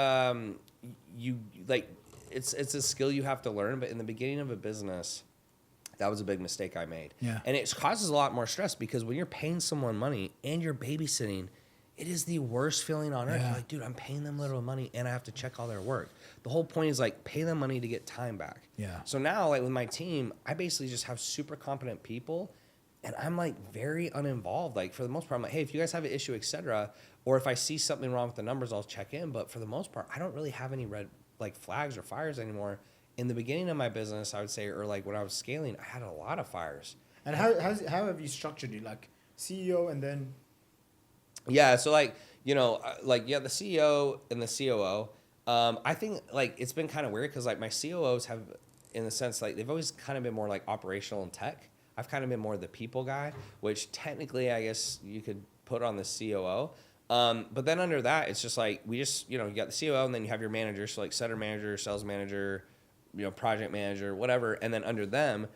Speaker 1: it's a skill you have to learn. But in the beginning of a business, that was a big mistake I made.
Speaker 2: Yeah.
Speaker 1: And it causes a lot more stress, because when you're paying someone money and you're babysitting, it is the worst feeling on earth. You're like, dude, I'm paying them little money and I have to check all their work. The whole point is, like, pay them money to get time back.
Speaker 2: Yeah.
Speaker 1: So now, like, with my team, I basically just have super competent people, and I'm, like, very uninvolved. Like, for the most part, I'm like, hey, if you guys have an issue, etc., or if I see something wrong with the numbers, I'll check in. But for the most part, I don't really have any red, like, flags or fires anymore. In the beginning of my business, I would say, or, like, when I was scaling, I had a lot of fires.
Speaker 2: And how have you structured it? Like, CEO and then...
Speaker 1: Yeah, so, like, the CEO and the COO, I think, like, it's been kind of weird, because, like, my COOs have, in the sense, like, they've always kind of been more, like, operational and tech. I've kind of been more the people guy, which technically, I guess, you could put on the COO. But then under that, it's just like you got the COO, and then you have your manager, so like center manager, sales manager, project manager, whatever, and then under them,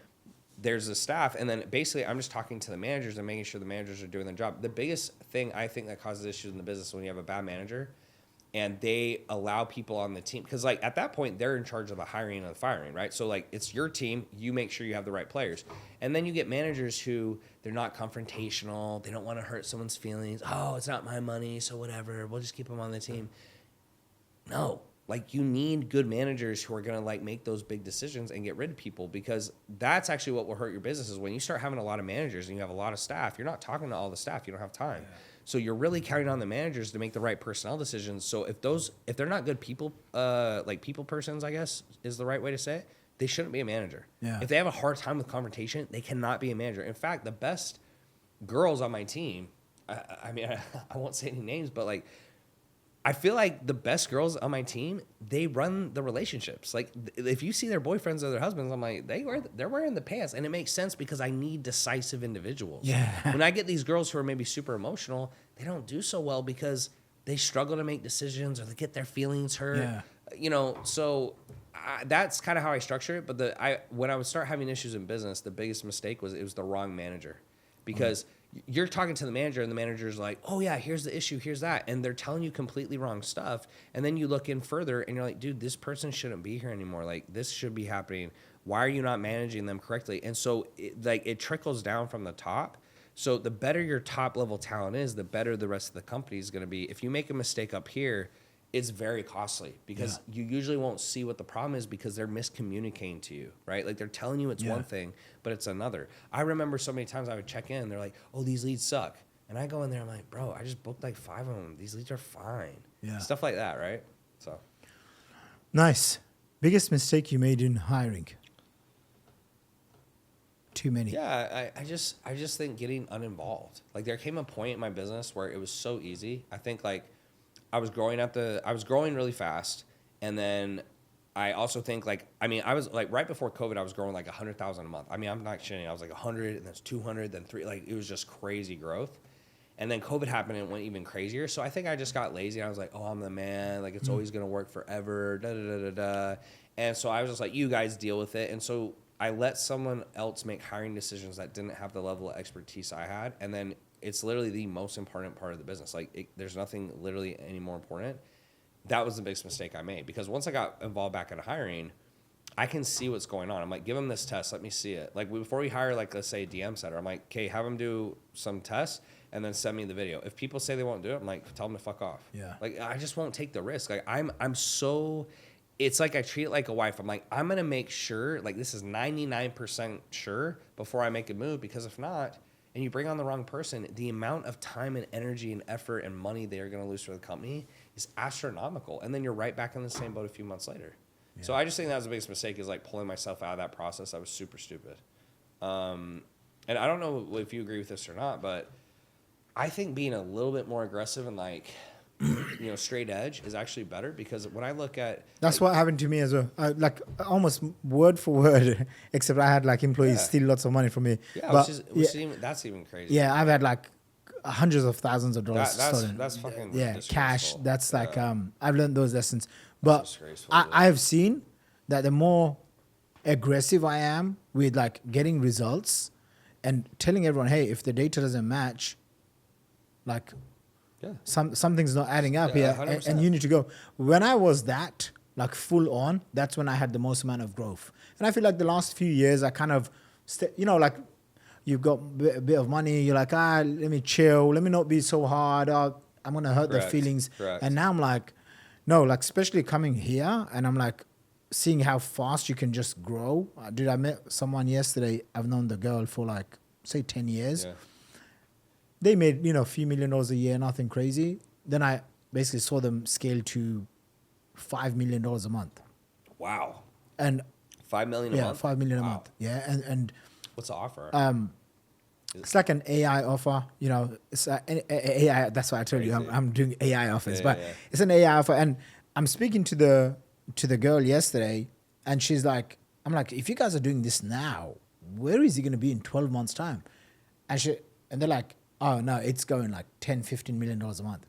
Speaker 1: there's the staff, and then basically I'm just talking to the managers and making sure the managers are doing their job. The biggest thing I think that causes issues in the business is when you have a bad manager and they allow people on the team, because like at that point they're in charge of the hiring and the firing, right? So like it's your team, you make sure you have the right players. And then you get managers who they're not confrontational, they don't want to hurt someone's feelings. Oh, it's not my money, so whatever, we'll just keep them on the team. No. Like, you need good managers who are going to, like, make those big decisions and get rid of people, because that's actually what will hurt your business. Is when you start having a lot of managers and you have a lot of staff, you're not talking to all the staff. You don't have time. Yeah. So you're really counting on the managers to make the right personnel decisions. So if they're not good people, like people persons, I guess is the right way to say it, they shouldn't be a manager.
Speaker 2: Yeah.
Speaker 1: If they have a hard time with confrontation, they cannot be a manager. In fact, the best girls on my team, I mean, I won't say any names, but, like, I feel like the best girls on my team, they run the relationships. Like, if you see their boyfriends or their husbands, I'm like, they're wearing the pants. And it makes sense because I need decisive individuals.
Speaker 2: Yeah.
Speaker 1: When I get these girls who are maybe super emotional, they don't do so well because they struggle to make decisions or they get their feelings hurt.
Speaker 2: Yeah.
Speaker 1: So that's kind of how I structure it. But when I would start having issues in business, the biggest mistake was it was the wrong manager. Because you're talking to the manager and the manager's like, oh yeah, here's the issue, here's that. And they're telling you completely wrong stuff. And then you look in further and you're like, dude, this person shouldn't be here anymore. Like, this should be happening. Why are you not managing them correctly? And so it trickles down from the top. So the better your top level talent is, the better the rest of the company is going to be. If you make a mistake up here, it's very costly because you usually won't see what the problem is because they're miscommunicating to you, right? Like, they're telling you it's one thing, but it's another. I remember so many times I would check in, they're like, oh, these leads suck. And I go in there, I'm like, bro, I just booked like 5 of them. These leads are fine. Yeah. Stuff like that, right? So.
Speaker 2: Nice. Biggest mistake you made in hiring? Too many.
Speaker 1: Yeah, I just think getting uninvolved. Like, there came a point in my business where it was so easy. I think, like, I was growing really fast, and then I also think, like, I mean, I was like, right before COVID, I was growing like 100,000 a month. I mean, I'm not shitting. I was like 100, and then 200, then 3. Like, it was just crazy growth. And then COVID happened, and it went even crazier. So I think I just got lazy. And I was like, oh, I'm the man. Like, it's always gonna work forever. Da da da da da. And so I was just like, you guys deal with it. And so I let someone else make hiring decisions that didn't have the level of expertise I had, and then it's literally the most important part of the business. Like, there's nothing literally any more important. That was the biggest mistake I made, because once I got involved back in hiring, I can see what's going on. I'm like, give them this test. Let me see it. Like, before we hire, like, let's say a DM setter, I'm like, okay, have them do some tests and then send me the video. If people say they won't do it, I'm like, tell them to fuck off.
Speaker 2: Yeah.
Speaker 1: Like, I just won't take the risk. Like, I'm so, it's like I treat it like a wife. I'm like, I'm going to make sure, like, this is 99% sure before I make a move, because if not, and you bring on the wrong person, the amount of time and energy and effort and money they are going to lose for the company is astronomical. And then you're right back in the same boat a few months later. Yeah. So I just think that was the biggest mistake, is like pulling myself out of that process. I was super stupid. And I don't know if you agree with this or not, but I think being a little bit more aggressive and like, straight edge is actually better, because when I look at...
Speaker 2: That's what happened to me as well. Like, almost word for word, except I had like employees steal lots of money from me.
Speaker 1: Yeah, but, that's even crazy.
Speaker 2: Yeah, I've had like hundreds of thousands of dollars stolen.
Speaker 1: That's fucking
Speaker 2: cash. That's like, I've learned those lessons. But I've seen that the more aggressive I am with like getting results and telling everyone, hey, if the data doesn't match, like... Yeah. Something's not adding up here, and you need to go. When I was that, like, full on, that's when I had the most amount of growth. And I feel like the last few years, I kind of, like, you've got a bit of money, you're like, let me chill, let me not be so hard, I'm going to hurt their feelings.
Speaker 1: Correct.
Speaker 2: And now I'm like, no, like, especially coming here, and I'm like, seeing how fast you can just grow. Dude, I met someone yesterday, I've known the girl for like, say 10 years. Yeah. They made, a few $1 million a year, nothing crazy. Then I basically saw them scale to $5 million a month.
Speaker 1: Wow.
Speaker 2: And
Speaker 1: $5 million a month?
Speaker 2: Yeah, $5 million a month. Yeah, and
Speaker 1: what's the offer?
Speaker 2: It's like an AI offer. It's an AI. That's why I told you I'm doing AI offers, it's an AI offer. And I'm speaking to the girl yesterday, and she's like, I'm like, if you guys are doing this now, where is he going to be in 12 months' time? And they're like, Oh no, it's going like 10, $15 million a month.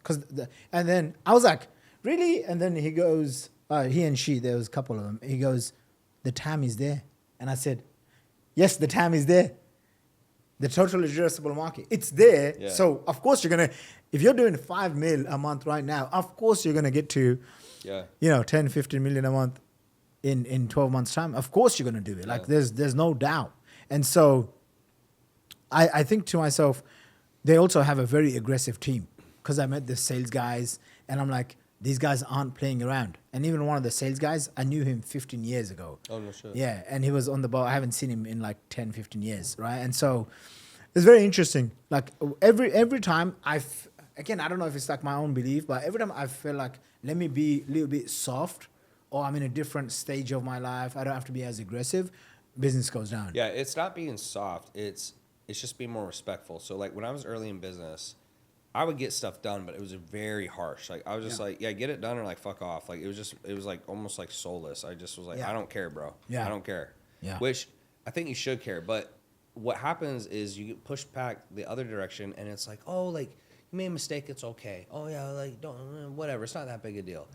Speaker 2: And then I was like, really? And then he goes, he and she, there was a couple of them. He goes, the TAM is there. And I said, yes, the TAM is there. The total addressable market, it's there.
Speaker 1: Yeah.
Speaker 2: So of course you're gonna, if you're doing 5 mil a month right now, of course you're gonna get to, 10, 15 million a month in 12 months time. Of course you're gonna do it. Like there's no doubt. And so I think to myself, they also have a very aggressive team, because I met the sales guys and I'm like, these guys aren't playing around. And even one of the sales guys, I knew him 15 years ago.
Speaker 1: Oh, no shit.
Speaker 2: Yeah, and he was on the ball. I haven't seen him in like 10, 15 years, right? And so it's very interesting. Like every time again, I don't know if it's like my own belief, but every time I feel like, let me be a little bit soft, or I'm in a different stage of my life, I don't have to be as aggressive, business goes down.
Speaker 1: Yeah, it's not being soft. It's just being more respectful. So like when I was early in business, I would get stuff done, but it was very harsh. Like I was just like, get it done or like fuck off. Like it was like almost like soulless. I just was like, I don't care, bro. Yeah. I don't care. Yeah. Which I think you should care. But what happens is you get pushed back the other direction, and it's like, oh, like you made a mistake, it's okay. Oh yeah, like don't, whatever. It's not that big a deal.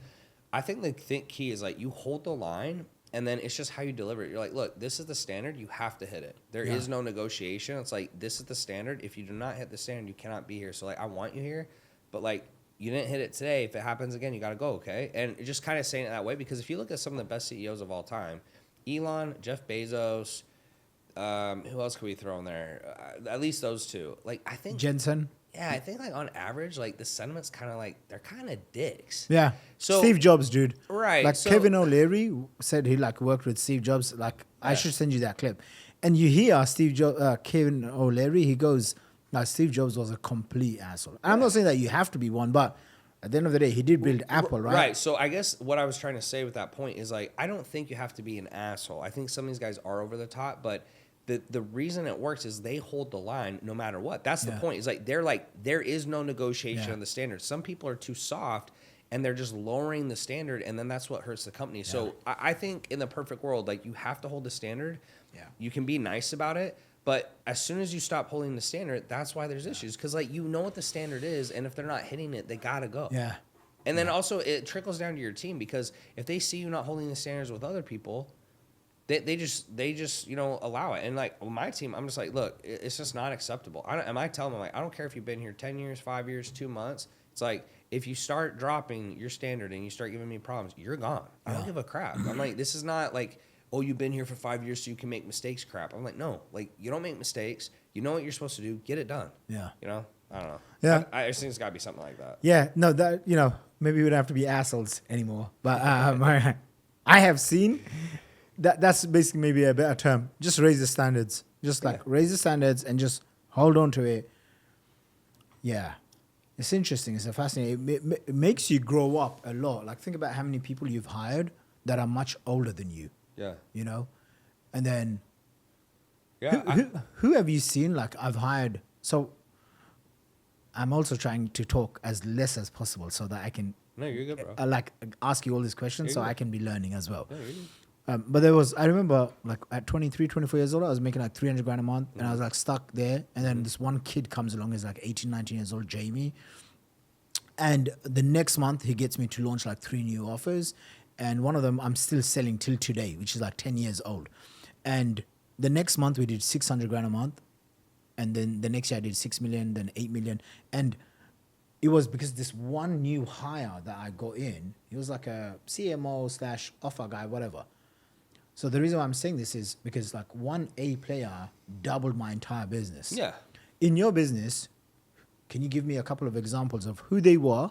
Speaker 1: I think the key is like you hold the line, and then it's just how you deliver it. You're like, look, this is the standard. You have to hit it. There is no negotiation. It's like, this is the standard. If you do not hit the standard, you cannot be here. So, like, I want you here, but, like, you didn't hit it today. If it happens again, you got to go, okay? And just kind of saying it that way, because if you look at some of the best CEOs of all time, Elon, Jeff Bezos, who else could we throw in there? At least those two. Like, I think...
Speaker 2: Jensen.
Speaker 1: Yeah, I think, like, on average, like, the sentiment's kind of, like, they're kind of dicks.
Speaker 2: Yeah. So Steve Jobs, dude.
Speaker 1: Right.
Speaker 2: Like, Kevin O'Leary said he, like, worked with Steve Jobs. Like, I should send you that clip. And you hear Kevin O'Leary, he goes, like, Steve Jobs was a complete asshole. And I'm not saying that you have to be one, but at the end of the day, he did build Apple, right?
Speaker 1: Right. So I guess what I was trying to say with that point is, like, I don't think you have to be an asshole. I think some of these guys are over the top, but... The reason it works is they hold the line no matter what. That's the point. Is like there is no negotiation on the standard. Some people are too soft and they're just lowering the standard, and then that's what hurts the company. Yeah. So I think in the perfect world, like you have to hold the standard. Yeah. You can be nice about it, but as soon as you stop holding the standard, that's why there's issues. Because like you know what the standard is, and if they're not hitting it, they gotta go. Yeah. And then also it trickles down to your team, because if they see you not holding the standards with other people, They just allow it. And like with my team, I'm just like, look, it's just not acceptable. I tell them, like, I don't care if you've been here 10 years, 5 years, 2 months. It's like, if you start dropping your standard and you start giving me problems, you're gone. I don't give a crap. I'm like, this is not like, oh, you've been here for 5 years so you can make mistakes crap. I'm like, no, like you don't make mistakes. You know what you're supposed to do. Get it done. Yeah. I don't know. Yeah. I just think it's got to be something like that.
Speaker 2: Yeah. No, that, maybe we don't have to be assholes anymore. But I have seen... That's basically maybe a better term. Just raise the standards. Just like raise the standards and just hold on to it. Yeah. It's interesting. It's fascinating. It makes you grow up a lot. Like think about how many people you've hired that are much older than you. Yeah. And then who have you seen? Like I've hired. So I'm also trying to talk as less as possible so that I can
Speaker 1: you're good, bro.
Speaker 2: Like ask you all these questions so I can be learning as well.
Speaker 1: No, you're good.
Speaker 2: But I remember like at 23, 24 years old, I was making like 300 grand a month and I was like stuck there. And then this one kid comes along, he's like 18, 19 years old, Jamie. And the next month he gets me to launch like 3 new offers. And one of them I'm still selling till today, which is like 10 years old. And the next month we did 600 grand a month. And then the next year I did 6 million, then 8 million. And it was because this one new hire that I got in, he was like a CMO / offer guy, whatever. So the reason why I'm saying this is because like one A player doubled my entire business. Yeah. In your business, can you give me a couple of examples of who they were,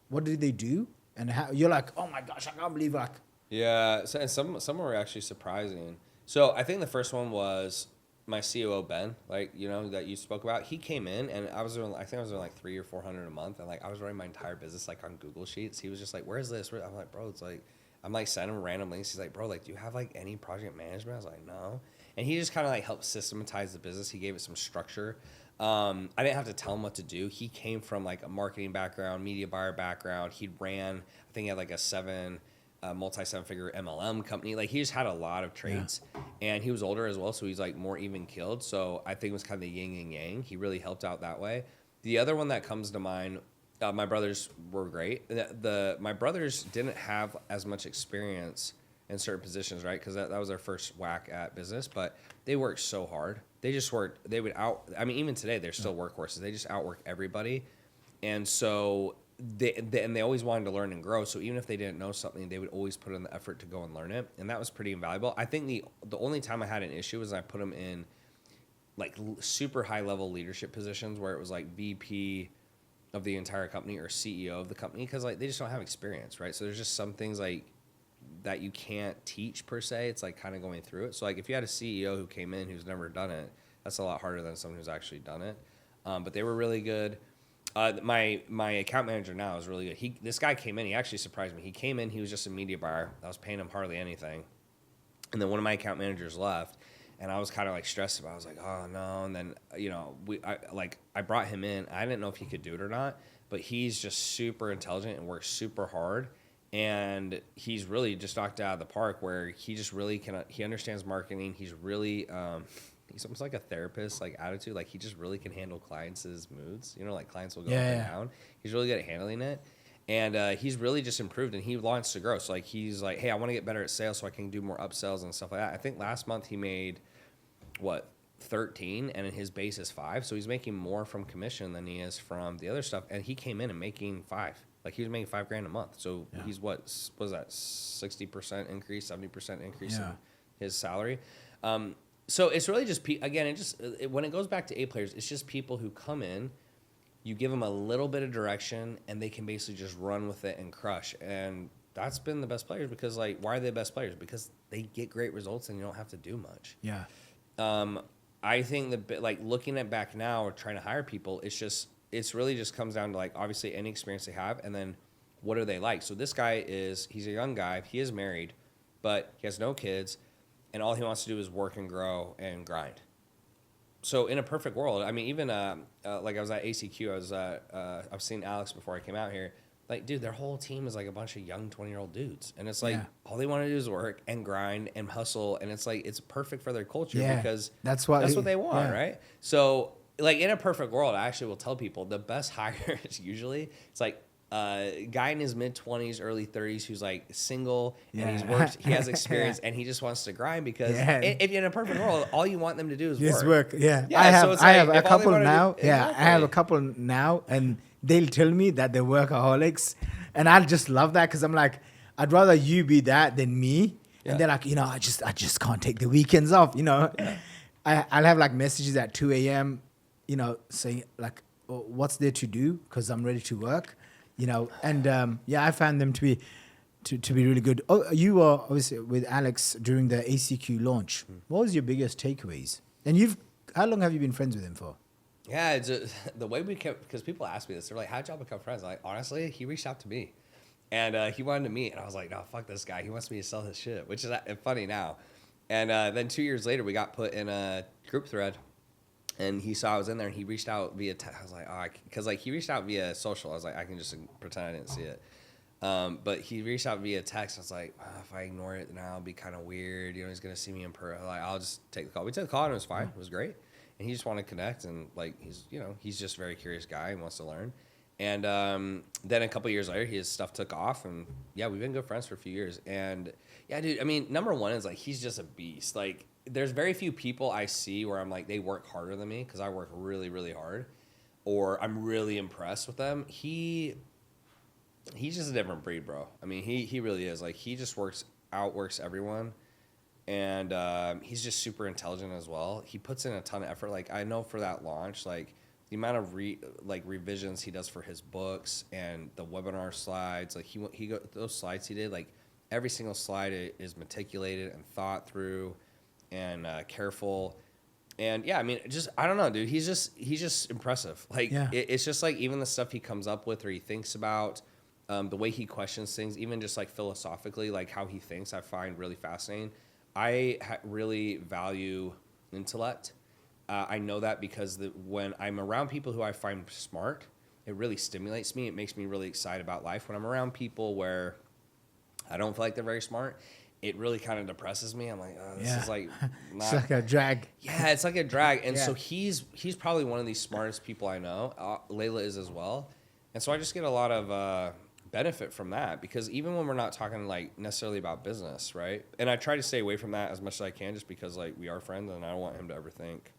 Speaker 2: what did they do, and how you're like, oh my gosh, I can't believe like.
Speaker 1: Yeah, so, and some were actually surprising. So I think the first one was my COO Ben, like that you spoke about. He came in and I think I was doing like 300 or 400 a month, and like I was running my entire business like on Google Sheets. He was just like, "Where's this?" I'm like, "Bro, it's like." I'm like sending him random links. He's like, bro, like, do you have like any project management? I was like, no. And he just kind of like helped systematize the business. He gave it some structure. I didn't have to tell him what to do. He came from like a marketing background, media buyer background. I think he had like a 7 a multi-seven-figure MLM company. Like he just had a lot of traits, and he was older as well, so he's like more even-keeled. So I think it was kind of the yin and yang. He really helped out that way. The other one that comes to mind, my brothers were great. My brothers didn't have as much experience in certain positions, right? Because that was their first whack at business, but they worked so hard. They just worked. They would even today they're still workhorses. They just outwork everybody, and so. They always wanted to learn and grow. So even if they didn't know something, they would always put in the effort to go and learn it. And that was pretty invaluable. I think the only time I had an issue was I put them in like super high level leadership positions where it was like VP of the entire company or CEO of the company. Cause like they just don't have experience. Right. So there's just some things like that you can't teach per se. It's like kind of going through it. So like if you had a CEO who came in, who's never done it, that's a lot harder than someone who's actually done it. But they were really good. My account manager now is really good. This guy came in. He actually surprised me. He came in. He was just a media buyer. I was paying him hardly anything. And then one of my account managers left, and I was kind of like stressed about it. I was like, oh, no. And then, I brought him in. I didn't know if he could do it or not, but he's just super intelligent and works super hard. And he's really just knocked out of the park where he just really he understands marketing. He's really... he's almost like a therapist, like attitude. Like he just really can handle clients' moods. Like clients will go up and down. He's really good at handling it. And he's really just improved and he wants to grow. So like he's like, hey, I want to get better at sales so I can do more upsells and stuff like that. I think last month he made 13 and his base is 5. So he's making more from commission than he is from the other stuff. And he came in and making 5. Like he was making $5,000 a month. So he's what was that 60% increase, 70% increase in his salary. So it's really just, again, when it goes back to A players, it's just people who come in, you give them a little bit of direction, and they can basically just run with it and crush. And that's been the best players because, like, why are they the best players? Because they get great results and you don't have to do much.
Speaker 2: Yeah.
Speaker 1: I think like, looking at back now or trying to hire people, it's really just comes down to, like, obviously any experience they have, and then what are they like? So this guy he's a young guy. He is married, but he has no kids. And all he wants to do is work and grow and grind. So in a perfect world, I mean, even like I was at ACQ, I've seen Alex before I came out here. Like, dude, their whole team is like a bunch of young 20-year-old dudes, and it's like all they want to do is work and grind and hustle, and it's like it's perfect for their culture because that's what they want, right? So like in a perfect world, I actually will tell people the best hires usually it's like. Guy in his mid-20s, early 30s who's like single and he's worked, he has experience and he just wants to grind because if you're in a perfect world, all you want them to do is work.
Speaker 2: Yeah. I have a couple now. I have a couple now and they'll tell me that they're workaholics and I just love that because I'm like, I'd rather you be that than me. Yeah. And they're like, I just can't take the weekends off, I'll have like messages at 2 a.m., saying like, oh, what's there to do? Because I'm ready to work. And I found them to be really good. Oh, you were obviously with Alex during the ACQ launch. What was your biggest takeaways? And how long have you been friends with him for?
Speaker 1: Yeah, it's the way we kept, because people ask me this, they're like, how'd y'all become friends? I'm like, honestly, he reached out to me and he wanted to meet. And I was like, no, fuck this guy. He wants me to sell his shit, which is funny now. And then 2 years later, we got put in a group thread. And he saw I was in there, and he reached out via text. I was like, because he reached out via social. I was like, I can just pretend I didn't see it. But he reached out via text. I was like, if I ignore it now, it'll be kind of weird. He's gonna see me in person. Like, I'll just take the call. We took the call, and it was fine. It was great. And he just wanted to connect, and like he's just a very curious guy and wants to learn. And then a couple years later, his stuff took off, and we've been good friends for a few years. And dude, I mean, number one is like he's just a beast. Like. There's very few people I see where I'm like, they work harder than me because I work really, really hard or I'm really impressed with them. He's just a different breed, bro. I mean, he really is. Like, he just outworks everyone. And he's just super intelligent as well. He puts in a ton of effort. Like, I know for that launch, like, the amount of revisions he does for his books and the webinar slides, like, those slides he did, like, every single slide is meticulated and thought through and careful. And I mean, I don't know, dude. He's just impressive. Like, it's just like even the stuff he comes up with or he thinks about, the way he questions things, even just like philosophically, like how he thinks, I find really fascinating. I really value intellect. I know that because when I'm around people who I find smart, it really stimulates me. It makes me really excited about life. When I'm around people where I don't feel like they're very smart. It really kind of depresses me. I'm like, oh, this is like not.
Speaker 2: It's like a drag.
Speaker 1: Yeah, it's like a drag. And so he's probably one of the smartest people I know. Layla is as well. And so I just get a lot of benefit from that, because even when we're not talking like necessarily about business, right? And I try to stay away from that as much as I can, just because like we are friends and I don't want him to ever think,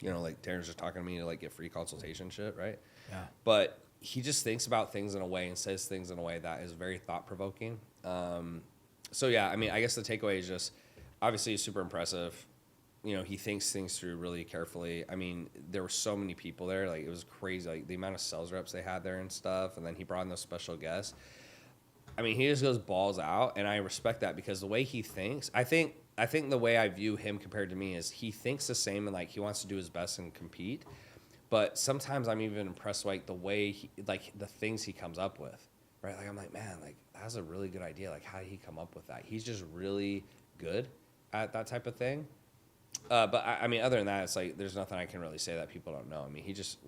Speaker 1: you know, like Tanner's just talking to me to like get free consultation shit, right?
Speaker 2: Yeah.
Speaker 1: But he just thinks about things in a way and says things in a way that is very thought provoking. So yeah, I mean, I guess the takeaway is just obviously he's super impressive. You know, he thinks things through really carefully. I mean, there were so many people there. Like, it was crazy, like, the amount of sales reps they had there and stuff. And then he brought in those special guests. I mean, he just goes balls out, and I respect that, because the way he thinks, I think the way I view him compared to me is he thinks the same, and, like, he wants to do his best and compete. But sometimes I'm even impressed, like, the way he, like, the things he comes up with, right? Like, I'm like, man, like, that's a really good idea. Like, how did he come up with that? He's just really good at that type of thing. But I mean, other than that, it's like there's nothing I can really say that people don't know. I mean,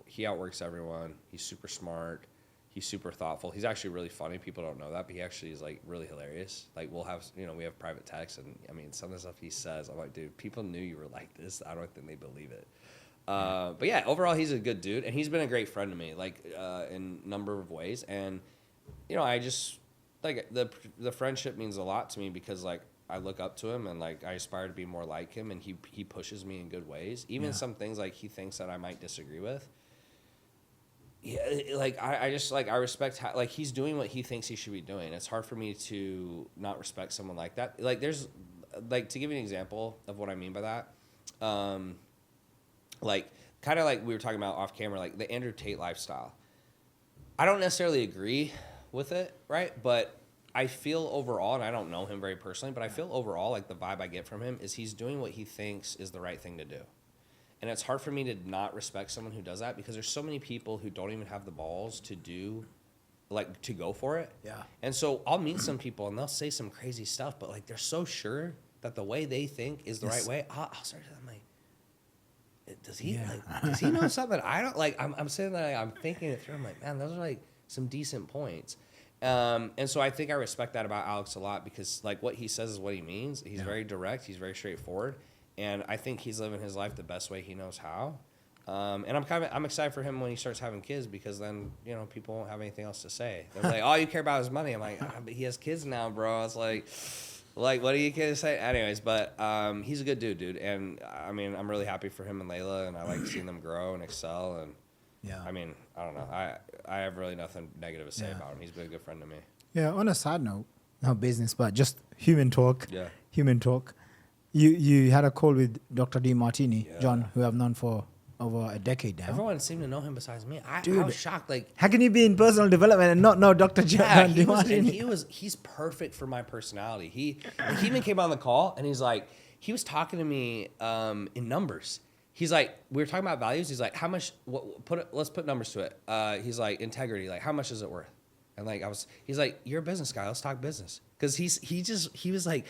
Speaker 1: he outworks everyone. He's super smart. He's super thoughtful. He's actually really funny. People don't know that, but he actually is like really hilarious. Like, we'll have, you know, we have private texts, and I mean, some of the stuff he says, I'm like, dude, people knew you were like this. I don't think they believe it. But yeah, overall, he's a good dude, and he's been a great friend to me, like in a number of ways. And you know, I just like the friendship means a lot to me, because like I look up to him, and like I aspire to be more like him, and he pushes me in good ways. Even some things like he thinks that I might disagree with. Yeah, like I just like I respect how, like, he's doing what he thinks he should be doing. It's hard for me to not respect someone like that. Like, there's like, to give you an example of what I mean by that, like kind of like we were talking about off camera, like the Andrew Tate lifestyle. I don't necessarily agree with it, right? But I feel overall, and I don't know him very personally, but I feel overall like the vibe I get from him is he's doing what he thinks is the right thing to do. And it's hard for me to not respect someone who does that, because there's so many people who don't even have the balls to do, like, to go for it.
Speaker 2: Yeah.
Speaker 1: And so I'll meet some people, and they'll say some crazy stuff, but like they're so sure that the way they think is the right way. I'll start to, I'm like, does he know something I don't like? I'm sitting there, I'm thinking it through. I'm like, man, those are like some decent points. And so I think I respect that about Alex a lot, because like what he says is what he means. He's very direct. He's very straightforward. And I think he's living his life the best way he knows how. And I'm excited for him when he starts having kids, because then, you know, people won't have anything else to say. They're like, all you care about is money. I'm like, but he has kids now, bro. I was like, what are you going to say? Anyways, but he's a good dude. And I mean, I'm really happy for him and Layla, and I like seeing them grow and excel. And I mean, I don't know. I have really nothing negative to say about him. He's been a good friend to me.
Speaker 2: Yeah, on a side note, not business, but just human talk.
Speaker 1: Yeah.
Speaker 2: Human talk. You had a call with Dr. Demartini, John, who I've known for over a decade now.
Speaker 1: Everyone seemed to know him besides me. I was shocked. Like,
Speaker 2: how can you be in personal development and not know Dr. John Demartini?
Speaker 1: He's perfect for my personality. He even came on the call, and he's like, he was talking to me in numbers. He's like, we were talking about values. He's like, how much? Let's put numbers to it. He's like, integrity. Like, how much is it worth? And like he's like, you're a business guy. Let's talk business. Because he was like,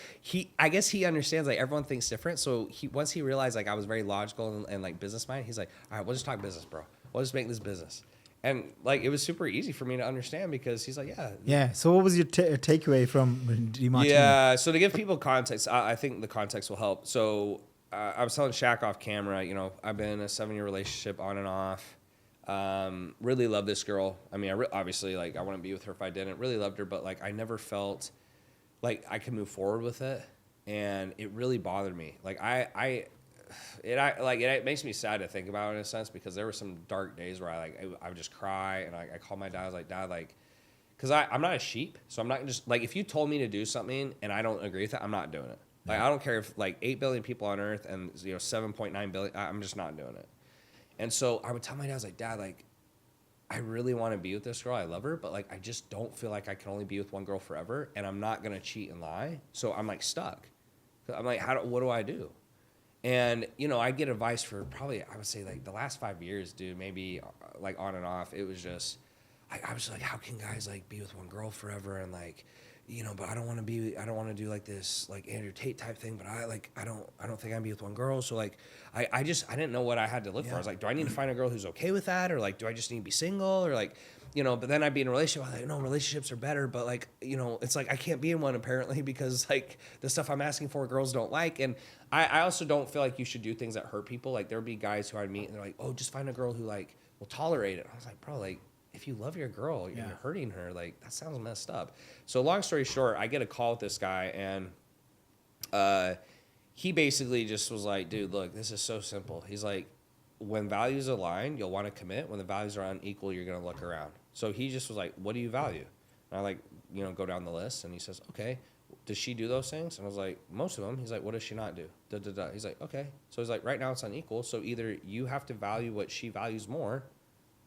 Speaker 1: I guess he understands, like, everyone thinks different. So once he realized, like, I was very logical and like business minded, he's like, all right, we'll just talk business, bro. We'll just make this business. And like, it was super easy for me to understand, because he's like, yeah.
Speaker 2: So what was your takeaway from Demartini?
Speaker 1: Yeah. So to give people context, I think the context will help. So I was telling Shaq off camera, you know, I've been in a 7-year relationship on and off. Really love this girl. I mean, obviously, like, I wouldn't be with her if I didn't. Really loved her, but like, I never felt like I could move forward with it, and it really bothered me. Like, it makes me sad to think about it in a sense, because there were some dark days where I would just cry, and I called my dad. I was like, Dad, like, because I'm not a sheep, so I'm not just like, if you told me to do something and I don't agree with it, I'm not doing it. Like, I don't care if like 8 billion people on Earth and, you know, 7.9 billion, I'm just not doing it. And so I would tell my dad, I was like, Dad, like, I really want to be with this girl. I love her, but like, I just don't feel like I can only be with one girl forever, and I'm not going to cheat and lie. So I'm like stuck. I'm like, what do I do? And, you know, I get advice for probably, I would say, like, the last 5 years, dude, maybe like on and off. It was just, I was just like, how can guys like be with one girl forever? And like, but I don't want to do like this like Andrew Tate type thing, but I don't think I'd be with one girl. So like, I didn't know what I had to look for. I was like, do I need to find a girl who's okay with that? Or like, do I just need to be single? Or like, but then I'd be in a relationship. I'm like, no, relationships are better. But like, it's like, I can't be in one apparently because like the stuff I'm asking for, girls don't like. And I also don't feel like you should do things that hurt people. Like there'd be guys who I'd meet and they're like, oh, just find a girl who like will tolerate it. I was like, bro, like, if you love your girl, you're hurting her. Like, that sounds messed up. So long story short, I get a call with this guy, and he basically just was like, dude, look, this is so simple. He's like, when values align, you'll want to commit. When the values are unequal, you're going to look around. So he just was like, what do you value? And I like, go down the list, and he says, okay, does she do those things? And I was like, most of them. He's like, what does she not do? Da, da, da. He's like, okay. So he's like, right now it's unequal. So either you have to value what she values more,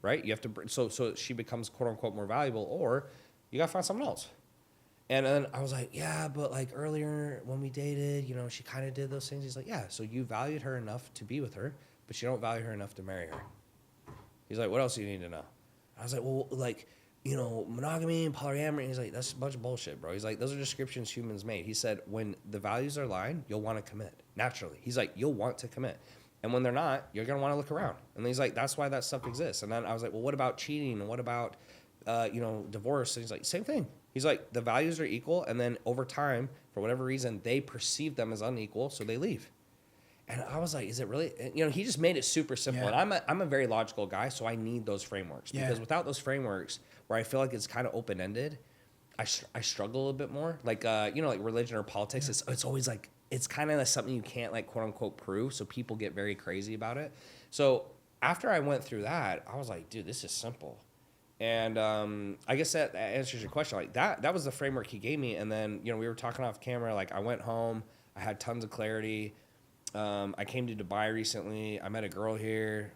Speaker 1: right? You have to, so she becomes quote unquote more valuable, or you got to find someone else. And then I was like, yeah, but like earlier when we dated, she kind of did those things. He's like, yeah, so you valued her enough to be with her, but you don't value her enough to marry her. He's like, what else do you need to know? I was like, well, like, monogamy and polyamory. He's like, that's a bunch of bullshit, bro. He's like, those are descriptions humans made. He said, when the values are aligned, you'll want to commit naturally. He's like, you'll want to commit. And when they're not, you're going to want to look around. And he's like, that's why that stuff exists. And then I was like, well, what about cheating? And what about, divorce? And he's like, same thing. He's like, the values are equal. And then over time, for whatever reason, they perceive them as unequal. So they leave. And I was like, is it really? He just made it super simple. Yeah. And I'm a very logical guy. So I need those frameworks. Because without those frameworks, where I feel like it's kind of open-ended, I struggle a little bit more. Like, like religion or politics, it's always like, it's kind of something you can't like quote unquote prove. So people get very crazy about it. So after I went through that, I was like, dude, this is simple. And I guess that answers your question. Like that was the framework he gave me. And then, we were talking off camera, like I went home, I had tons of clarity. I came to Dubai recently. I met a girl here.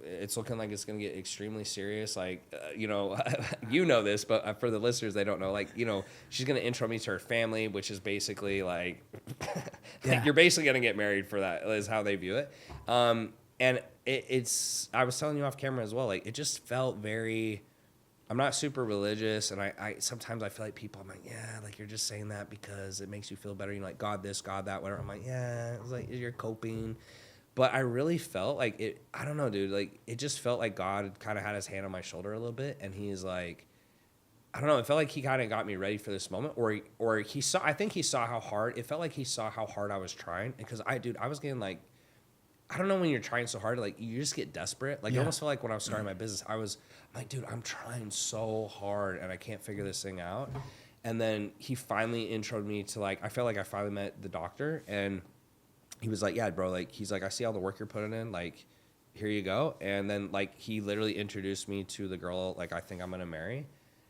Speaker 1: It's looking like it's going to get extremely serious. Like, this, but for the listeners, they don't know. Like, she's going to intro me to her family, which is basically like, like you're basically going to get married for that is how they view it. And it's, I was telling you off camera as well, like it just felt very, I'm not super religious. And I sometimes I feel like people, I'm like, yeah, like you're just saying that because it makes you feel better. Like God this, God that, whatever. I'm like, yeah, it's like you're coping. But I really felt like it, I don't know, dude, like it just felt like God kind of had his hand on my shoulder a little bit. And he's like, I don't know, it felt like he kind of got me ready for this moment. Or he saw, I think he saw how hard, it felt like he saw how hard I was trying. Because I was getting like, I don't know when you're trying so hard, like you just get desperate. Like I almost felt like when I was starting my business, I'm like, dude, I'm trying so hard and I can't figure this thing out. And then he finally introed me to like, I felt like I finally met the doctor, and he was like, yeah, bro, like, he's like, I see all the work you're putting in, like, here you go. And then like, he literally introduced me to the girl, like, I think I'm going to marry.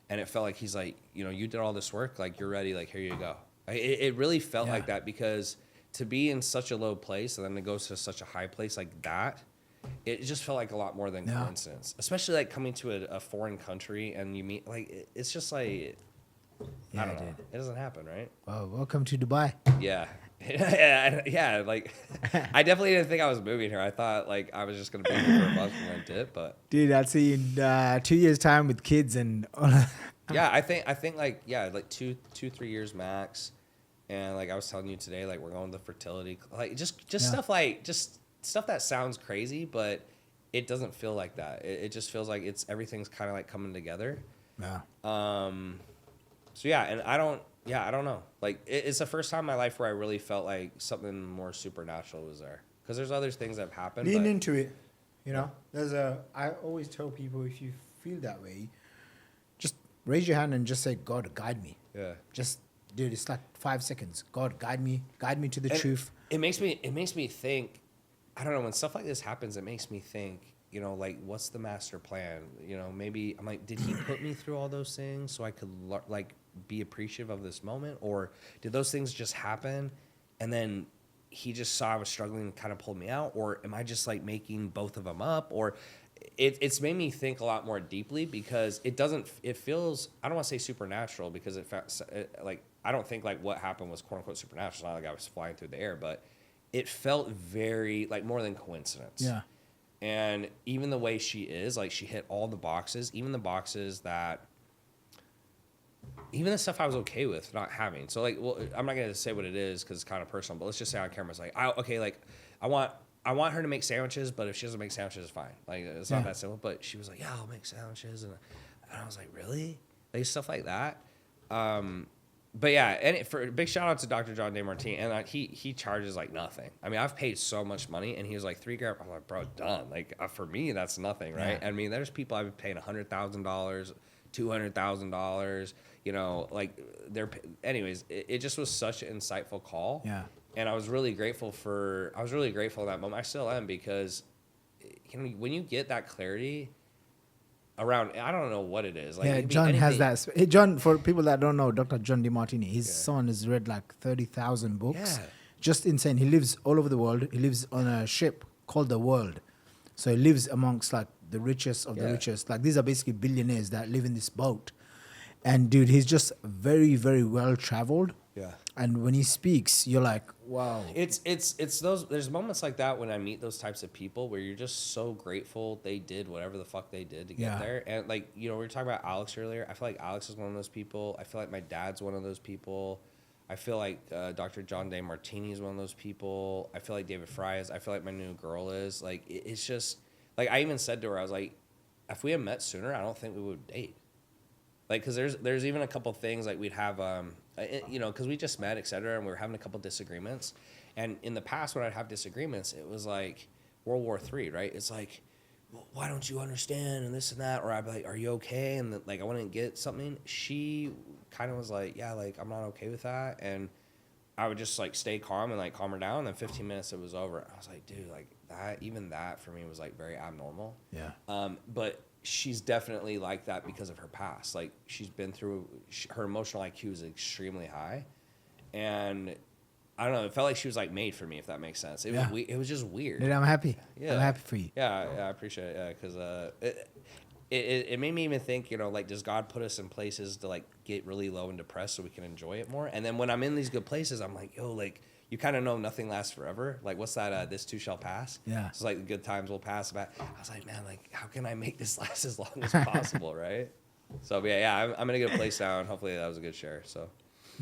Speaker 1: And it felt like, he's like, you did all this work, like, you're ready, like, here you go. It really felt like that, because to be in such a low place and then to go to such a high place like that, it just felt like a lot more than coincidence, especially like coming to a foreign country and you meet, like, it's just like, I don't know. It doesn't happen, right?
Speaker 2: Well, welcome to Dubai.
Speaker 1: Yeah. Yeah, like, I definitely didn't think I was moving here. I thought, like, I was just going to be here for a month and rent it, but...
Speaker 2: Dude, I'd see in 2 years' time with kids and...
Speaker 1: Yeah, I think like, yeah, like 2-3 years max. And, like, I was telling you today, like, we're going to fertility... Like, just stuff like... Just stuff that sounds crazy, but it doesn't feel like that. It just feels like everything's kind of, like, coming together.
Speaker 2: Yeah.
Speaker 1: So, yeah, and I don't know. Like, it's the first time in my life where I really felt like something more supernatural was there. Because there's other things that have happened.
Speaker 2: Lean into it. I always tell people, if you feel that way, just raise your hand and just say, God, guide me. Yeah. Just, dude, it's like 5 seconds. God, guide me to the truth.
Speaker 1: It makes me think, I don't know, when stuff like this happens, it makes me think, like, what's the master plan? Maybe I'm like, did he put me through all those things so I could, like, be appreciative of this moment? Or did those things just happen and then he just saw I was struggling and kind of pulled me out? Or am I just like making both of them up? Or it's made me think a lot more deeply, because it feels, I don't want to say supernatural, because like, I don't think like what happened was quote unquote supernatural. It's not like I was flying through the air, but it felt very like more than coincidence.
Speaker 2: Yeah.
Speaker 1: And even the way she is, like, she hit all the boxes, even the boxes that even the stuff I was okay with not having. So like, well, I'm not gonna say what it is because it's kind of personal, but let's just say on camera, it's like, I want her to make sandwiches, but if she doesn't make sandwiches, it's fine. Like it's not that simple. But she was like, yeah, I'll make sandwiches, and I was like, really? Like stuff like that. But yeah, and for big shout out to Dr. John Demartini, and he charges like nothing. I mean, I've paid so much money, and he was like $3,000. I'm like, bro, done. Like for me, that's nothing, right? I mean, there's people I've been paying $100,000, $200,000. You know, like anyways, it just was such an insightful call.
Speaker 2: Yeah.
Speaker 1: And I was really grateful in that moment. I still am, because when you get that clarity around, I don't know what it is. Like,
Speaker 2: yeah, John has that. Hey, John, for people that don't know, Dr. John Demartini, his son has read like 30,000 books. Yeah. Just insane. He lives all over the world. He lives on a ship called the World. So he lives amongst like the richest of the richest. Like these are basically billionaires that live in this boat. And dude, he's just very, very well traveled. Yeah. And when he speaks, you're like, wow.
Speaker 1: It's there's moments like that when I meet those types of people where you're just so grateful they did whatever the fuck they did to get there. And like, we were talking about Alex earlier. I feel like Alex is one of those people. I feel like my dad's one of those people. I feel like Dr. John Demartini is one of those people. I feel like David Fry is. I feel like my new girl is. Like, it's just, like, I even said to her, I was like, if we had met sooner, I don't think we would date. Like, because there's even a couple things, like, we'd have, because we just met, et cetera, and we were having a couple disagreements. And in the past, when I'd have disagreements, it was like World War III, right? It's like, well, why don't you understand, and this and that? Or I'd be like, are you okay? And like, I wouldn't get something. She kind of was like, yeah, like, I'm not okay with that. And I would just, like, stay calm and, like, calm her down. And then 15 minutes, it was over. I was like, dude, like, that for me was, like, very abnormal. Yeah. But she's definitely like that because of her past. Like, she's been through, her emotional IQ is extremely high. And I don't know, it felt like she was, like, made for me, if that makes sense. It was just weird.
Speaker 2: Dude, I'm happy. Yeah. I'm happy for you.
Speaker 1: Yeah, I appreciate it. Yeah, because it made me even think, like, does God put us in places to, like, get really low and depressed so we can enjoy it more? And then when I'm in these good places, I'm like, yo, like, you kind of know nothing lasts forever. Like, what's that? This too shall pass. Yeah. It's like the good times will pass. But I was like, man, like, how can I make this last as long as possible, right? So, yeah, I'm in a good place now, and hopefully that was a good share. So.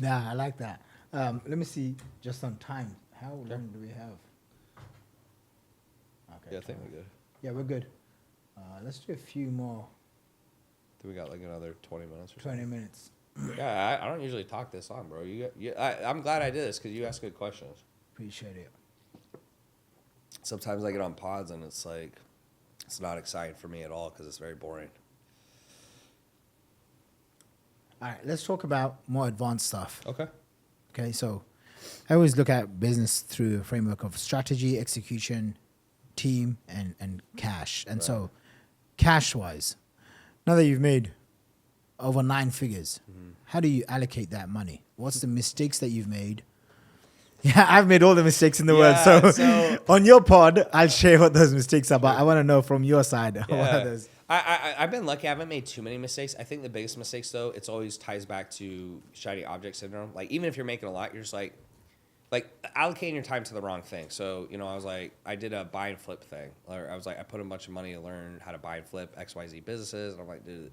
Speaker 2: Yeah, I like that. Let me see, just on time. How long do we have? Okay.
Speaker 1: Yeah, I think we're good.
Speaker 2: Yeah, we're good. Let's do a few more.
Speaker 1: Do we got like another 20 minutes or
Speaker 2: 20 minutes.
Speaker 1: Yeah, I don't usually talk this long, bro. I'm glad I did this because you ask good questions.
Speaker 2: Appreciate it.
Speaker 1: Sometimes I get on pods and it's like, it's not exciting for me at all because it's very boring.
Speaker 2: All right, let's talk about more advanced stuff.
Speaker 1: Okay,
Speaker 2: so I always look at business through a framework of strategy, execution, team, and cash. And so cash-wise, now that you've made over 9 figures, how do you allocate that money? What's the mistakes that you've made? Yeah, I've made all the mistakes in the world. So on your pod, I'll share what those mistakes are, but I want to know from your side. What are those?
Speaker 1: I've been lucky. I haven't made too many mistakes. I think the biggest mistakes, though, it's always ties back to shiny object syndrome. Like, even if you're making a lot, you're just like allocating your time to the wrong thing. So, I was like, I did a buy and flip thing. Or I was like, I put a bunch of money to learn how to buy and flip XYZ businesses. And I'm like, dude,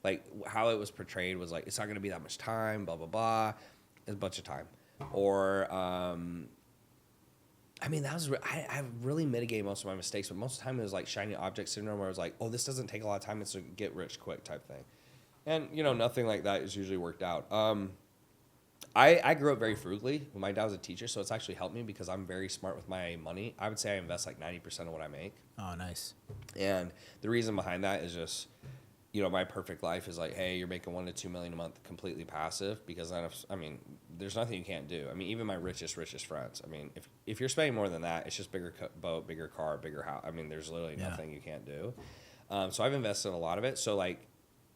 Speaker 1: like, how it was portrayed was like, it's not going to be that much time, blah, blah, blah. It's a bunch of time. Or, I mean, I really mitigated most of my mistakes, but most of the time it was like shiny object syndrome where I was like, oh, this doesn't take a lot of time. It's a get rich quick type thing. And, nothing like that is usually worked out. I grew up very frugally. My dad was a teacher, so it's actually helped me because I'm very smart with my money. I would say I invest like 90% of what I make.
Speaker 2: Oh, nice.
Speaker 1: And the reason behind that is just, my perfect life is like, hey, you're making $1 to $2 million a month completely passive because then there's nothing you can't do. I mean, even my richest friends. I mean, if you're spending more than that, it's just bigger boat, bigger car, bigger house. I mean, there's literally nothing you can't do. So I've invested in a lot of it. So like,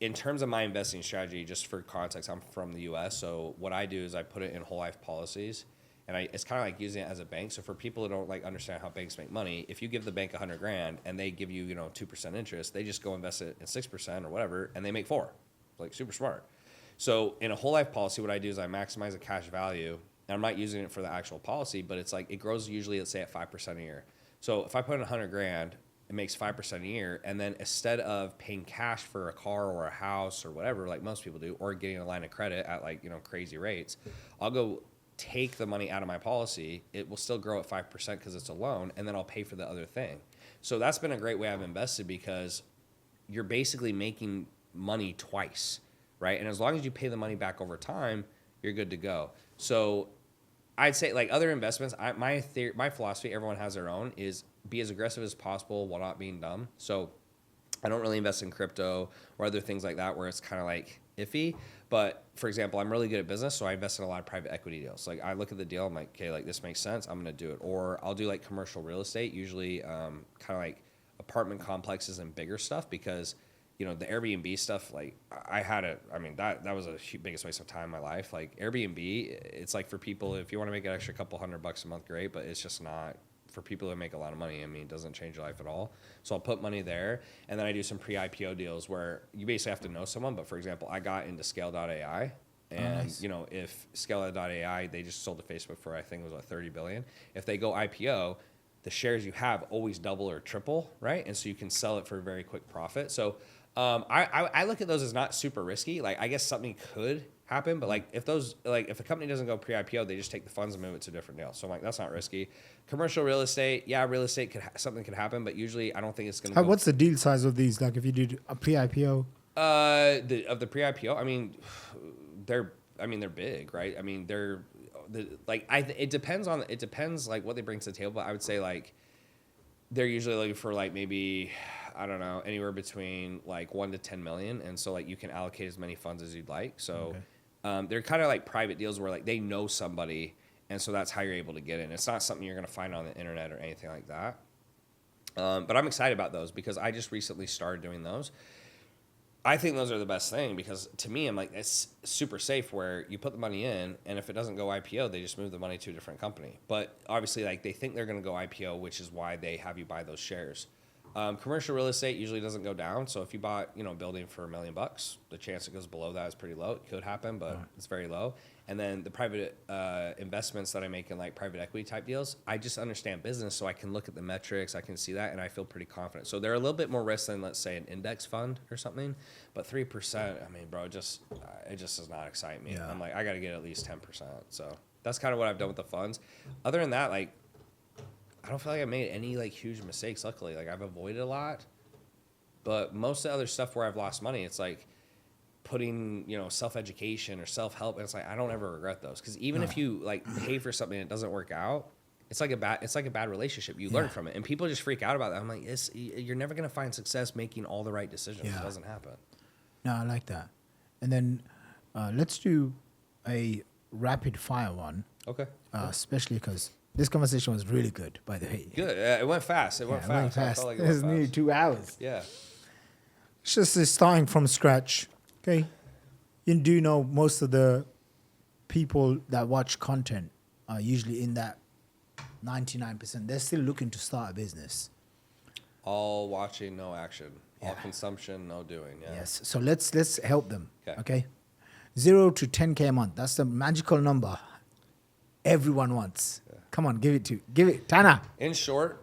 Speaker 1: in terms of my investing strategy, just for context, I'm from the U.S. So what I do is I put it in whole life policies. And it's kind of like using it as a bank. So for people who don't like understand how banks make money, if you give the bank $100,000 and they give you 2% interest, they just go invest it in 6% or whatever, and they make 4%. Like, super smart. So in a whole life policy, what I do is I maximize the cash value, and I'm not using it for the actual policy, but it's like it grows usually, let's say, at 5% a year. So if I put in $100,000, it makes 5% a year. And then instead of paying cash for a car or a house or whatever, like most people do, or getting a line of credit at like, crazy rates, I'll go take the money out of my policy. It will still grow at 5% because it's a loan, and then I'll pay for the other thing. So that's been a great way I've invested, because you're basically making money twice, right? And as long as you pay the money back over time, you're good to go. So I'd say, like, other investments, my philosophy, everyone has their own, is be as aggressive as possible while not being dumb. So I don't really invest in crypto or other things like that where it's kind of like iffy. But for example, I'm really good at business, so I invest in a lot of private equity deals. Like, I look at the deal, I'm like, okay, like, this makes sense, I'm gonna do it. Or I'll do like commercial real estate, usually kind of like apartment complexes and bigger stuff, because the Airbnb stuff, like, that was biggest waste of time in my life. Like, Airbnb, it's like for people, if you want to make an extra couple $100 a month, great, but it's just not for people who make a lot of money. I mean, it doesn't change your life at all. So I'll put money there, and then I do some pre-IPO deals where you basically have to know someone. But for example, I got into Scale.ai, and
Speaker 2: nice.
Speaker 1: If Scale.ai, they just sold to Facebook for, I think it was $30 billion. If they go IPO, the shares you have always double or triple, right? And so you can sell it for a very quick profit. So I look at those as not super risky. Like, I guess something could happen, but like, if a company doesn't go pre-IPO, they just take the funds and move it to a different deal. So I'm like, that's not risky. Commercial real estate, yeah, real estate something could happen, but usually I don't think it's gonna.
Speaker 2: What's the deal size of these? Like, if you did a pre-IPO?
Speaker 1: Of the pre-IPO, I mean, they're big, right? I mean, it depends like what they bring to the table. But I would say, like, they're usually looking for, like, maybe, I don't know, anywhere between like 1 to 10 million, and so, like, you can allocate as many funds as you'd like. So they're kind of like private deals where, like, they know somebody, and so that's how you're able to get in. It's not something you're going to find on the internet or anything like that. But I'm excited about those because I just recently started doing those. I think those are the best thing because, to me, I'm like, it's super safe where you put the money in, and if it doesn't go IPO, they just move the money to a different company. But obviously, like, they think they're going to go IPO, which is why they have you buy those shares. Commercial real estate usually doesn't go down. So if you bought, a building for $1 million, the chance it goes below that is pretty low. It could happen, but it's very low. And then the private investments that I make in, like, private equity type deals, I just understand business, so I can look at the metrics, I can see that, and I feel pretty confident. So they're a little bit more risk than, let's say, an index fund or something. But 3%, I mean, bro, it just does not excite me. Yeah. I'm like, I got to get at least 10%. So that's kind of what I've done with the funds. Other than that, like, I don't feel like I made any, like, huge mistakes, luckily. Like, I've avoided a lot. But most of the other stuff where I've lost money, it's like putting, self-education or self-help, and it's like, I don't ever regret those. Because even if you, like, pay for something and it doesn't work out, it's like a bad relationship. You learn from it. And people just freak out about that. I'm like, you're never going to find success making all the right decisions. It doesn't happen.
Speaker 2: No, I like that. And then let's do a rapid fire one.
Speaker 1: Okay.
Speaker 2: Especially because this conversation was really good, by the way.
Speaker 1: Good. It went fast. It went fast. I felt like
Speaker 2: it was nearly 2 hours.
Speaker 1: Yeah.
Speaker 2: It's just starting from scratch. Okay. You do know most of the people that watch content are usually in that 99%. They're still looking to start a business.
Speaker 1: All watching, no action. All consumption, no doing. Yeah.
Speaker 2: Yes. So let's help them. Okay. 0 to 10K a month. That's the magical number everyone wants. Yeah. Come on, give it, Tanner.
Speaker 1: In short,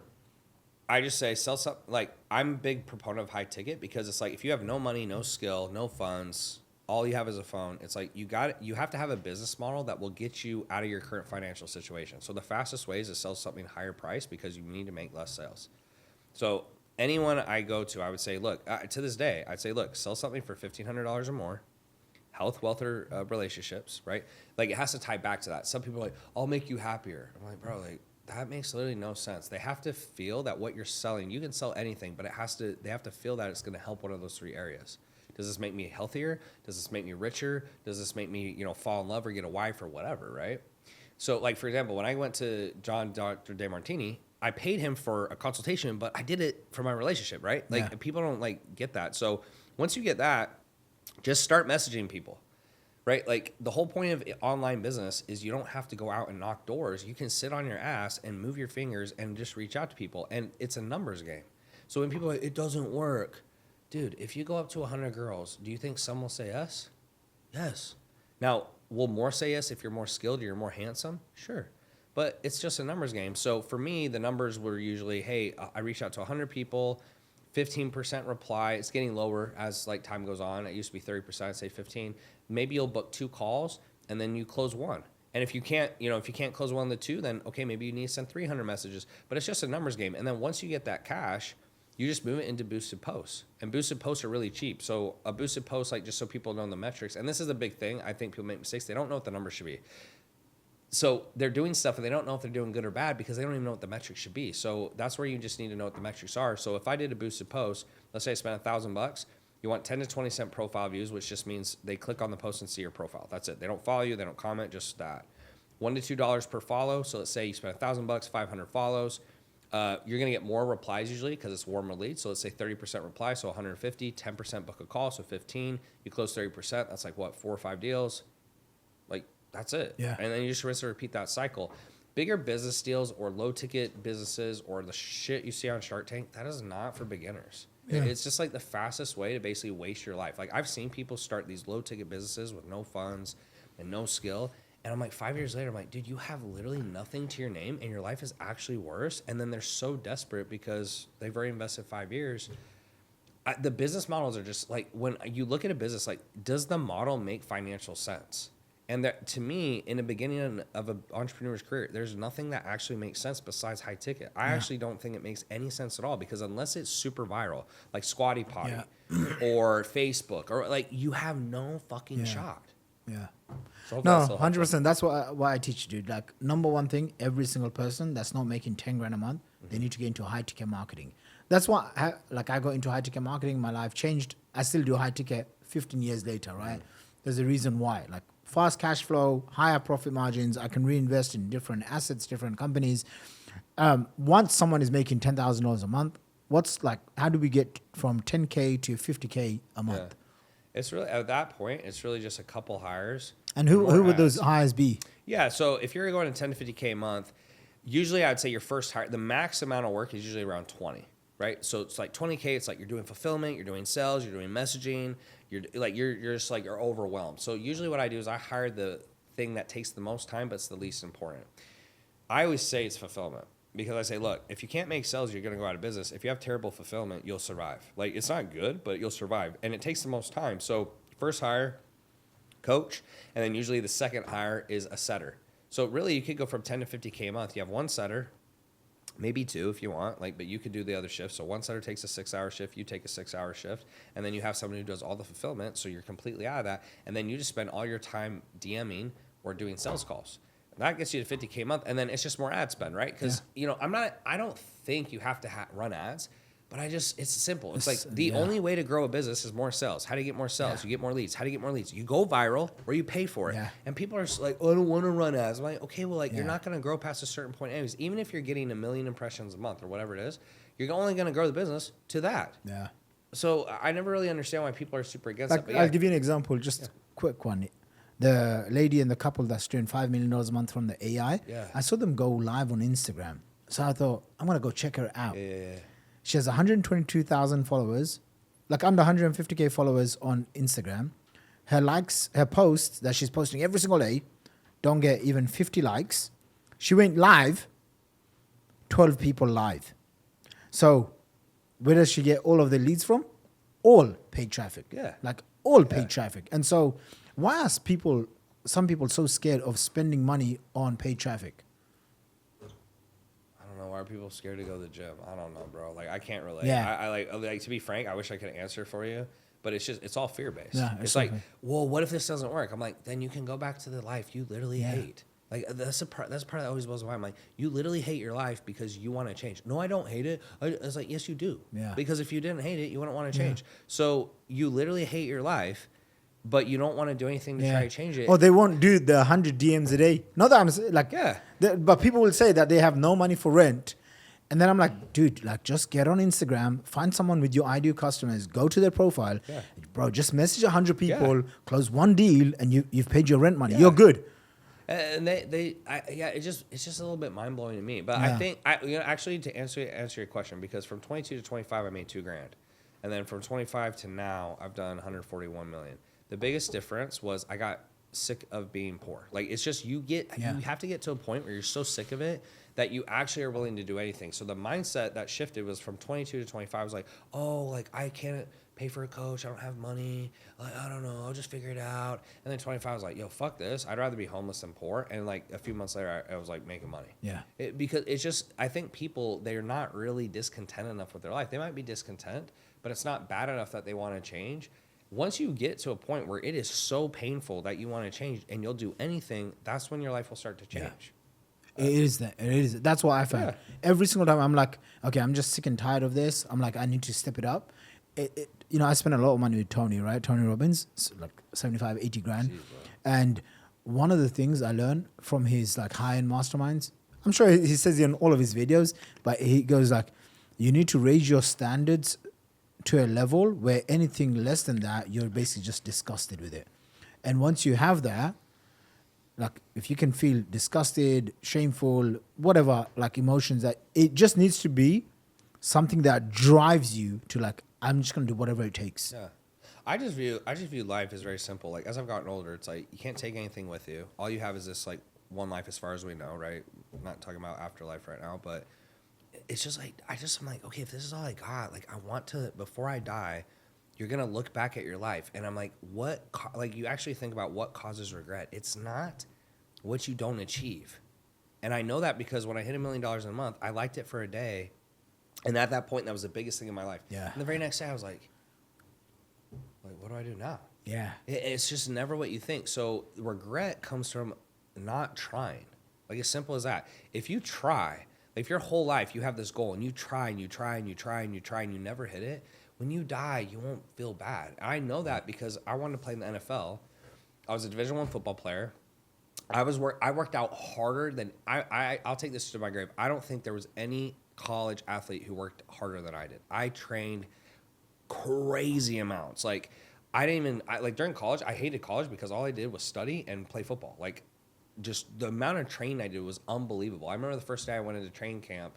Speaker 1: I just say sell something. Like, I'm a big proponent of high ticket because it's like, if you have no money, no skill, no funds, all you have is a phone. It's like, you have to have a business model that will get you out of your current financial situation. So the fastest way is to sell something higher price because you need to make less sales. So anyone I go to, I would say, look, to this day, I'd say, look, sell something for $1,500 or more. Health, wealth, or relationships, right? Like, it has to tie back to that. Some people are like, I'll make you happier. I'm like, bro, like, that makes literally no sense. They have to feel that what you're selling, you can sell anything, but they have to feel that it's going to help one of those 3 areas. Does this make me healthier? Does this make me richer? Does this make me, fall in love or get a wife or whatever, right? So, like, for example, when I went to Dr. Demartini, I paid him for a consultation, but I did it for my relationship, right? Like, people don't, like, get that. So once you get that, just start messaging people, right? Like, the whole point of online business is you don't have to go out and knock doors. You can sit on your ass and move your fingers and just reach out to people. And it's a numbers game. So when people are like, it doesn't work. Dude, if you go up to 100 girls, do you think some will say yes? Yes. Now, will more say yes if you're more skilled or you're more handsome? Sure. but it's just a numbers game. So for me, the numbers were usually, hey, I reached out to 100 people, 15% reply. It's getting lower as like time goes on. It used to be 30%, I'd say 15. Maybe you'll book 2 calls and then you close 1. And if you can't, if you can't close 1 of the 2, then okay, maybe you need to send 300 messages. But it's just a numbers game. And then once you get that cash, you just move it into boosted posts. And boosted posts are really cheap. So a boosted post, like just so people know the metrics, and this is a big thing. I think people make mistakes. They don't know what the numbers should be. So they're doing stuff and they don't know if they're doing good or bad because they don't even know what the metrics should be. So that's where you just need to know what the metrics are. So if I did a boosted post, let's say I spent $1,000, you want 10 to 20 cent profile views, which just means they click on the post and see your profile. That's it. They don't follow you. They don't comment, just that. $1 to $2 per follow. So let's say you spent $1,000, 500 follows. You're going to get more replies usually because it's warmer leads. So let's say 30% reply, so 150, 10% book a call, so 15. You close 30%, that's like what, 4 or 5 deals? Like, that's it.
Speaker 2: Yeah.
Speaker 1: And then you just rinse and repeat that cycle. Bigger business deals or low ticket businesses or the shit you see on Shark Tank, that is not for beginners. Yeah. It's just like the fastest way to basically waste your life. Like I've seen people start these low ticket businesses with no funds and no skill. And I'm like, 5 years later, I'm like, dude, you have literally nothing to your name and your life is actually worse. And then they're so desperate because they've already invested 5 years. The business models are just like, when you look at a business, like, does the model make financial sense? And that, to me, in the beginning of an entrepreneur's career, there's nothing that actually makes sense besides high ticket. I actually don't think it makes any sense at all because unless it's super viral, like Squatty Potty or Facebook, or like, you have no fucking shot.
Speaker 2: Yeah.
Speaker 1: So
Speaker 2: no, 100%. That's what I teach, dude. Like, number one thing, every single person that's not making 10 grand a month, they need to get into high ticket marketing. That's why, I got into high ticket marketing. My life changed. I still do high ticket 15 years later, right? There's a reason why. Like, fast cash flow, higher profit margins. I can reinvest in different assets, different companies. Once someone is making $10,000 a month, how do we get from 10K to 50K a month?
Speaker 1: Yeah. It's really, at that point, it's really just a couple hires.
Speaker 2: And who would those hires be?
Speaker 1: Yeah, so if you're going to 10 to 50K a month, usually I'd say your first hire, the max amount of work is usually around 20, right? So it's like 20K, it's like you're doing fulfillment, you're doing sales, you're doing messaging, you're just like, you're overwhelmed. So usually what I do is I hire the thing that takes the most time, but it's the least important. I always say it's fulfillment. Because I say, look, if you can't make sales, you're going to go out of business. If you have terrible fulfillment, you'll survive. Like, it's not good, but you'll survive. And it takes the most time. So first hire, coach, and then usually the second hire is a setter. So really, you could go from 10 to 50K a month. You have one setter, maybe 2 if you want, but you could do the other shift. So one setter takes a 6-hour shift, you take a 6-hour shift, and then you have someone who does all the fulfillment, so you're completely out of that. And then you just spend all your time DMing or doing sales calls. That gets you to 50K a month, and then it's just more ad spend, right? Because, I don't think you have to run ads, but it's simple. It's like the only way to grow a business is more sales. How do you get more sales? You get more leads. How do you get more leads? You go viral or you pay for it. Yeah. And people are just like, oh, I don't want to run ads. I'm like, okay, well, you're not going to grow past a certain point anyways. Even if you're getting 1 million impressions a month or whatever it is, you're only going to grow the business to that. Yeah. So I never really understand why people are super against it. But
Speaker 2: I'll give you an example, just a quick one. The lady and the couple that's doing $5 million a month from the AI, I saw them go live on Instagram. So I thought, I'm going to go check her out. She has 122,000 followers, like under 150K followers on Instagram. Her posts that she's posting every single day don't get even 50 likes. She went live, 12 people live. So where does she get all of the leads from? All paid traffic. Yeah. Like all paid traffic. And so why are some people so scared of spending money on paid traffic?
Speaker 1: I don't know. Why are people scared to go to the gym? I don't know, bro. Like, I can't relate. Yeah. I like, to be frank, I wish I could answer for you, but it's all fear-based. Yeah, it's like, well, what if this doesn't work? I'm like, then you can go back to the life you literally hate. Like, that's part that always blows my mind. I'm like, you literally hate your life because you want to change. No, I don't hate it. It's like, yes, you do. Yeah. Because if you didn't hate it, you wouldn't want to change. So you literally hate your life, but you don't want to do anything to try to change it.
Speaker 2: Oh, they won't do the 100 DMs a day. Not that I'm saying, like, but people will say that they have no money for rent. And then I'm like, dude, like, just get on Instagram, find someone with your ideal customers, go to their profile. Yeah. Bro, just message 100 people, close one deal, and you've paid your rent money. You're good.
Speaker 1: And it's just a little bit mind blowing to me. But I think actually to answer your question, because from 22 to 25 I made $2,000, and then from 25 to now I've done 141 million. The biggest difference was I got sick of being poor. Like, it's just you have to get to a point where you're so sick of it that you actually are willing to do anything. So the mindset that shifted was from 22 to 25 was like, oh, like I can't pay for a coach. I don't have money. Like, I don't know. I'll just figure it out. And then 25 was like, yo, fuck this. I'd rather be homeless than poor. And like a few months later, I was like making money.
Speaker 2: Yeah.
Speaker 1: Because it's just, I think people, they're not really discontent enough with their life. They might be discontent, but it's not bad enough that they want to change. Once you get to a point where it is so painful that you want to change and you'll do anything, that's when your life will start to change.
Speaker 2: Yeah. It is that. It is. That's what I found. Yeah. Every single time I'm like, okay, I'm just sick and tired of this. I'm like, I need to step it up. I spent a lot of money with Tony, right? Tony Robbins, like 75, 80 grand. Jeez, and one of the things I learned from his like high-end masterminds, I'm sure he says it in all of his videos, but he goes like, you need to raise your standards to a level where anything less than that, you're basically just disgusted with it. And once you have that, like if you can feel disgusted, shameful, whatever, like emotions, that it just needs to be something that drives you to like, I'm just gonna do whatever it takes.
Speaker 1: Yeah. I just view life as very simple. Like as I've gotten older, it's like you can't take anything with you. All you have is this like one life as far as we know, right? I'm not talking about afterlife right now, but it's just like I'm like, okay, if this is all I got, like I want to, before I die, you're gonna look back at your life, and I'm like, like you actually think about what causes regret. It's not what you don't achieve, and I know that because when I hit $1 million in a month, I liked it for a day, and at that point, that was the biggest thing in my life.
Speaker 2: Yeah.
Speaker 1: And the very next day, I was like, what do I do now?
Speaker 2: Yeah.
Speaker 1: It's just never what you think. So regret comes from not trying. Like as simple as that. If you try, if your whole life you have this goal and you try and you try and you try and you try and you never hit it, when you die, you won't feel bad. I know that because I wanted to play in the NFL. I was a Division I football player. I worked out harder than I'll take this to my grave. I don't think there was any college athlete who worked harder than I did. I trained crazy amounts. Like during college, I hated college because all I did was study and play football. Like just the amount of training I did was unbelievable. I remember the first day I went into training camp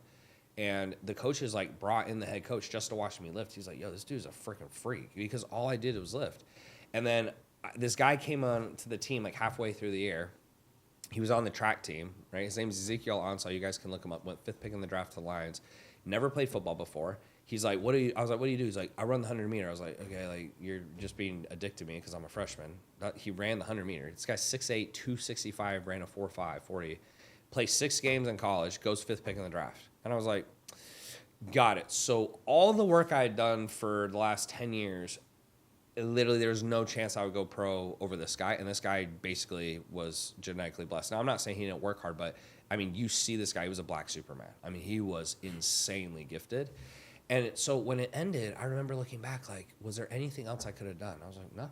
Speaker 1: and the coaches like brought in the head coach just to watch me lift. He's like, yo, this dude's a freaking freak because all I did was lift. And then this guy came on to the team like halfway through the year. He was on the track team, right? His name is Ezekiel Ansah. You guys can look him up. Went 5th pick in the draft to the Lions. Never played football before. He's like, what do you? I was like, what do you do? He's like, I run the 100-meter. I was like, okay, like you're just being a dick to me because I'm a freshman. He ran the 100-meter. This guy's 6'8", 265, ran a 4.5, 40. Played 6 games in college, goes 5th pick in the draft. And I was like, got it. So all the work I had done for the last 10 years, literally there was no chance I would go pro over this guy. And this guy basically was genetically blessed. Now, I'm not saying he didn't work hard, but I mean, you see this guy, he was a black Superman. I mean, he was insanely gifted. And so when it ended, I remember looking back, like, was there anything else I could have done? I was like, no.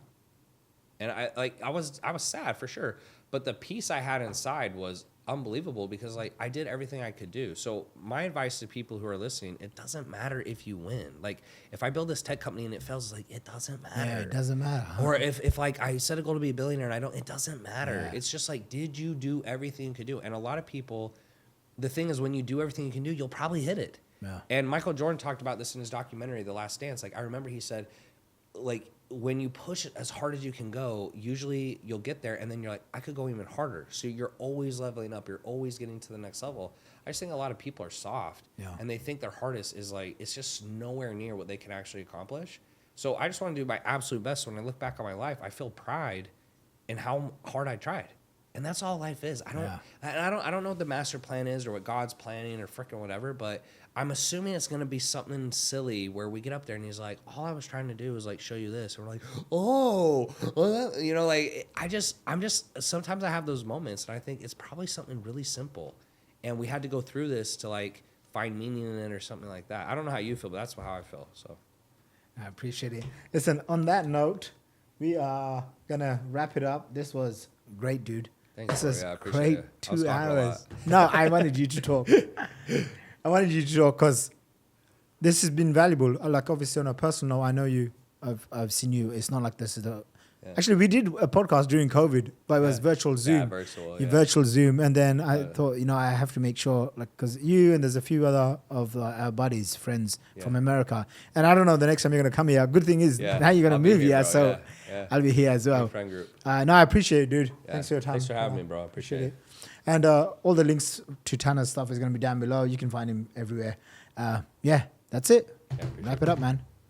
Speaker 1: And I was sad for sure. But the peace I had inside was unbelievable because like I did everything I could do. So my advice to people who are listening, it doesn't matter if you win. Like if I build this tech company and it fails, like it doesn't matter.
Speaker 2: Yeah, it doesn't matter. Huh?
Speaker 1: Or if like I set a goal to be a billionaire and I don't, it doesn't matter. Yeah. It's just like, did you do everything you could do? And a lot of people, the thing is when you do everything you can do, you'll probably hit it. Yeah. And Michael Jordan talked about this in his documentary, The Last Dance. Like I remember he said, like when you push it as hard as you can go, usually you'll get there and then you're like, I could go even harder. So you're always leveling up. You're always getting to the next level. I just think a lot of people are soft and they think their hardest is like, it's just nowhere near what they can actually accomplish. So I just want to do my absolute best. When I look back on my life, I feel pride in how hard I tried. And that's all life is. I don't know what the master plan is or what God's planning or frickin' whatever, but I'm assuming it's going to be something silly where we get up there and he's like, all I was trying to do was like show you this. And we're like, oh, well, you know, like sometimes I have those moments and I think it's probably something really simple. And we had to go through this to like find meaning in it or something like that. I don't know how you feel, but that's how I feel. So
Speaker 2: I appreciate it. Listen, on that note, we are going to wrap it up. This was great, dude.
Speaker 1: Thanks.
Speaker 2: This is great 2 hours. No, I wanted you to talk. I wanted you to talk because this has been valuable. Like obviously on a personal note, I know you. I've seen you. It's not like this is
Speaker 1: Yeah.
Speaker 2: Actually, we did a podcast during COVID, but it was virtual Zoom.
Speaker 1: Yeah, virtual.
Speaker 2: Virtual Zoom, and then I thought, I have to make sure, like, because you and there's a few other of our buddies, friends from America, and I don't know the next time you're gonna come here. Good thing is now you're gonna move here, so I'll be here as well.
Speaker 1: Friend group.
Speaker 2: No, I appreciate it, dude. Thanks for your time.
Speaker 1: Thanks for having me, bro. I appreciate it.
Speaker 2: And all the links to Tanner's stuff is gonna be down below. You can find him everywhere. That's it. Wrap it up, man.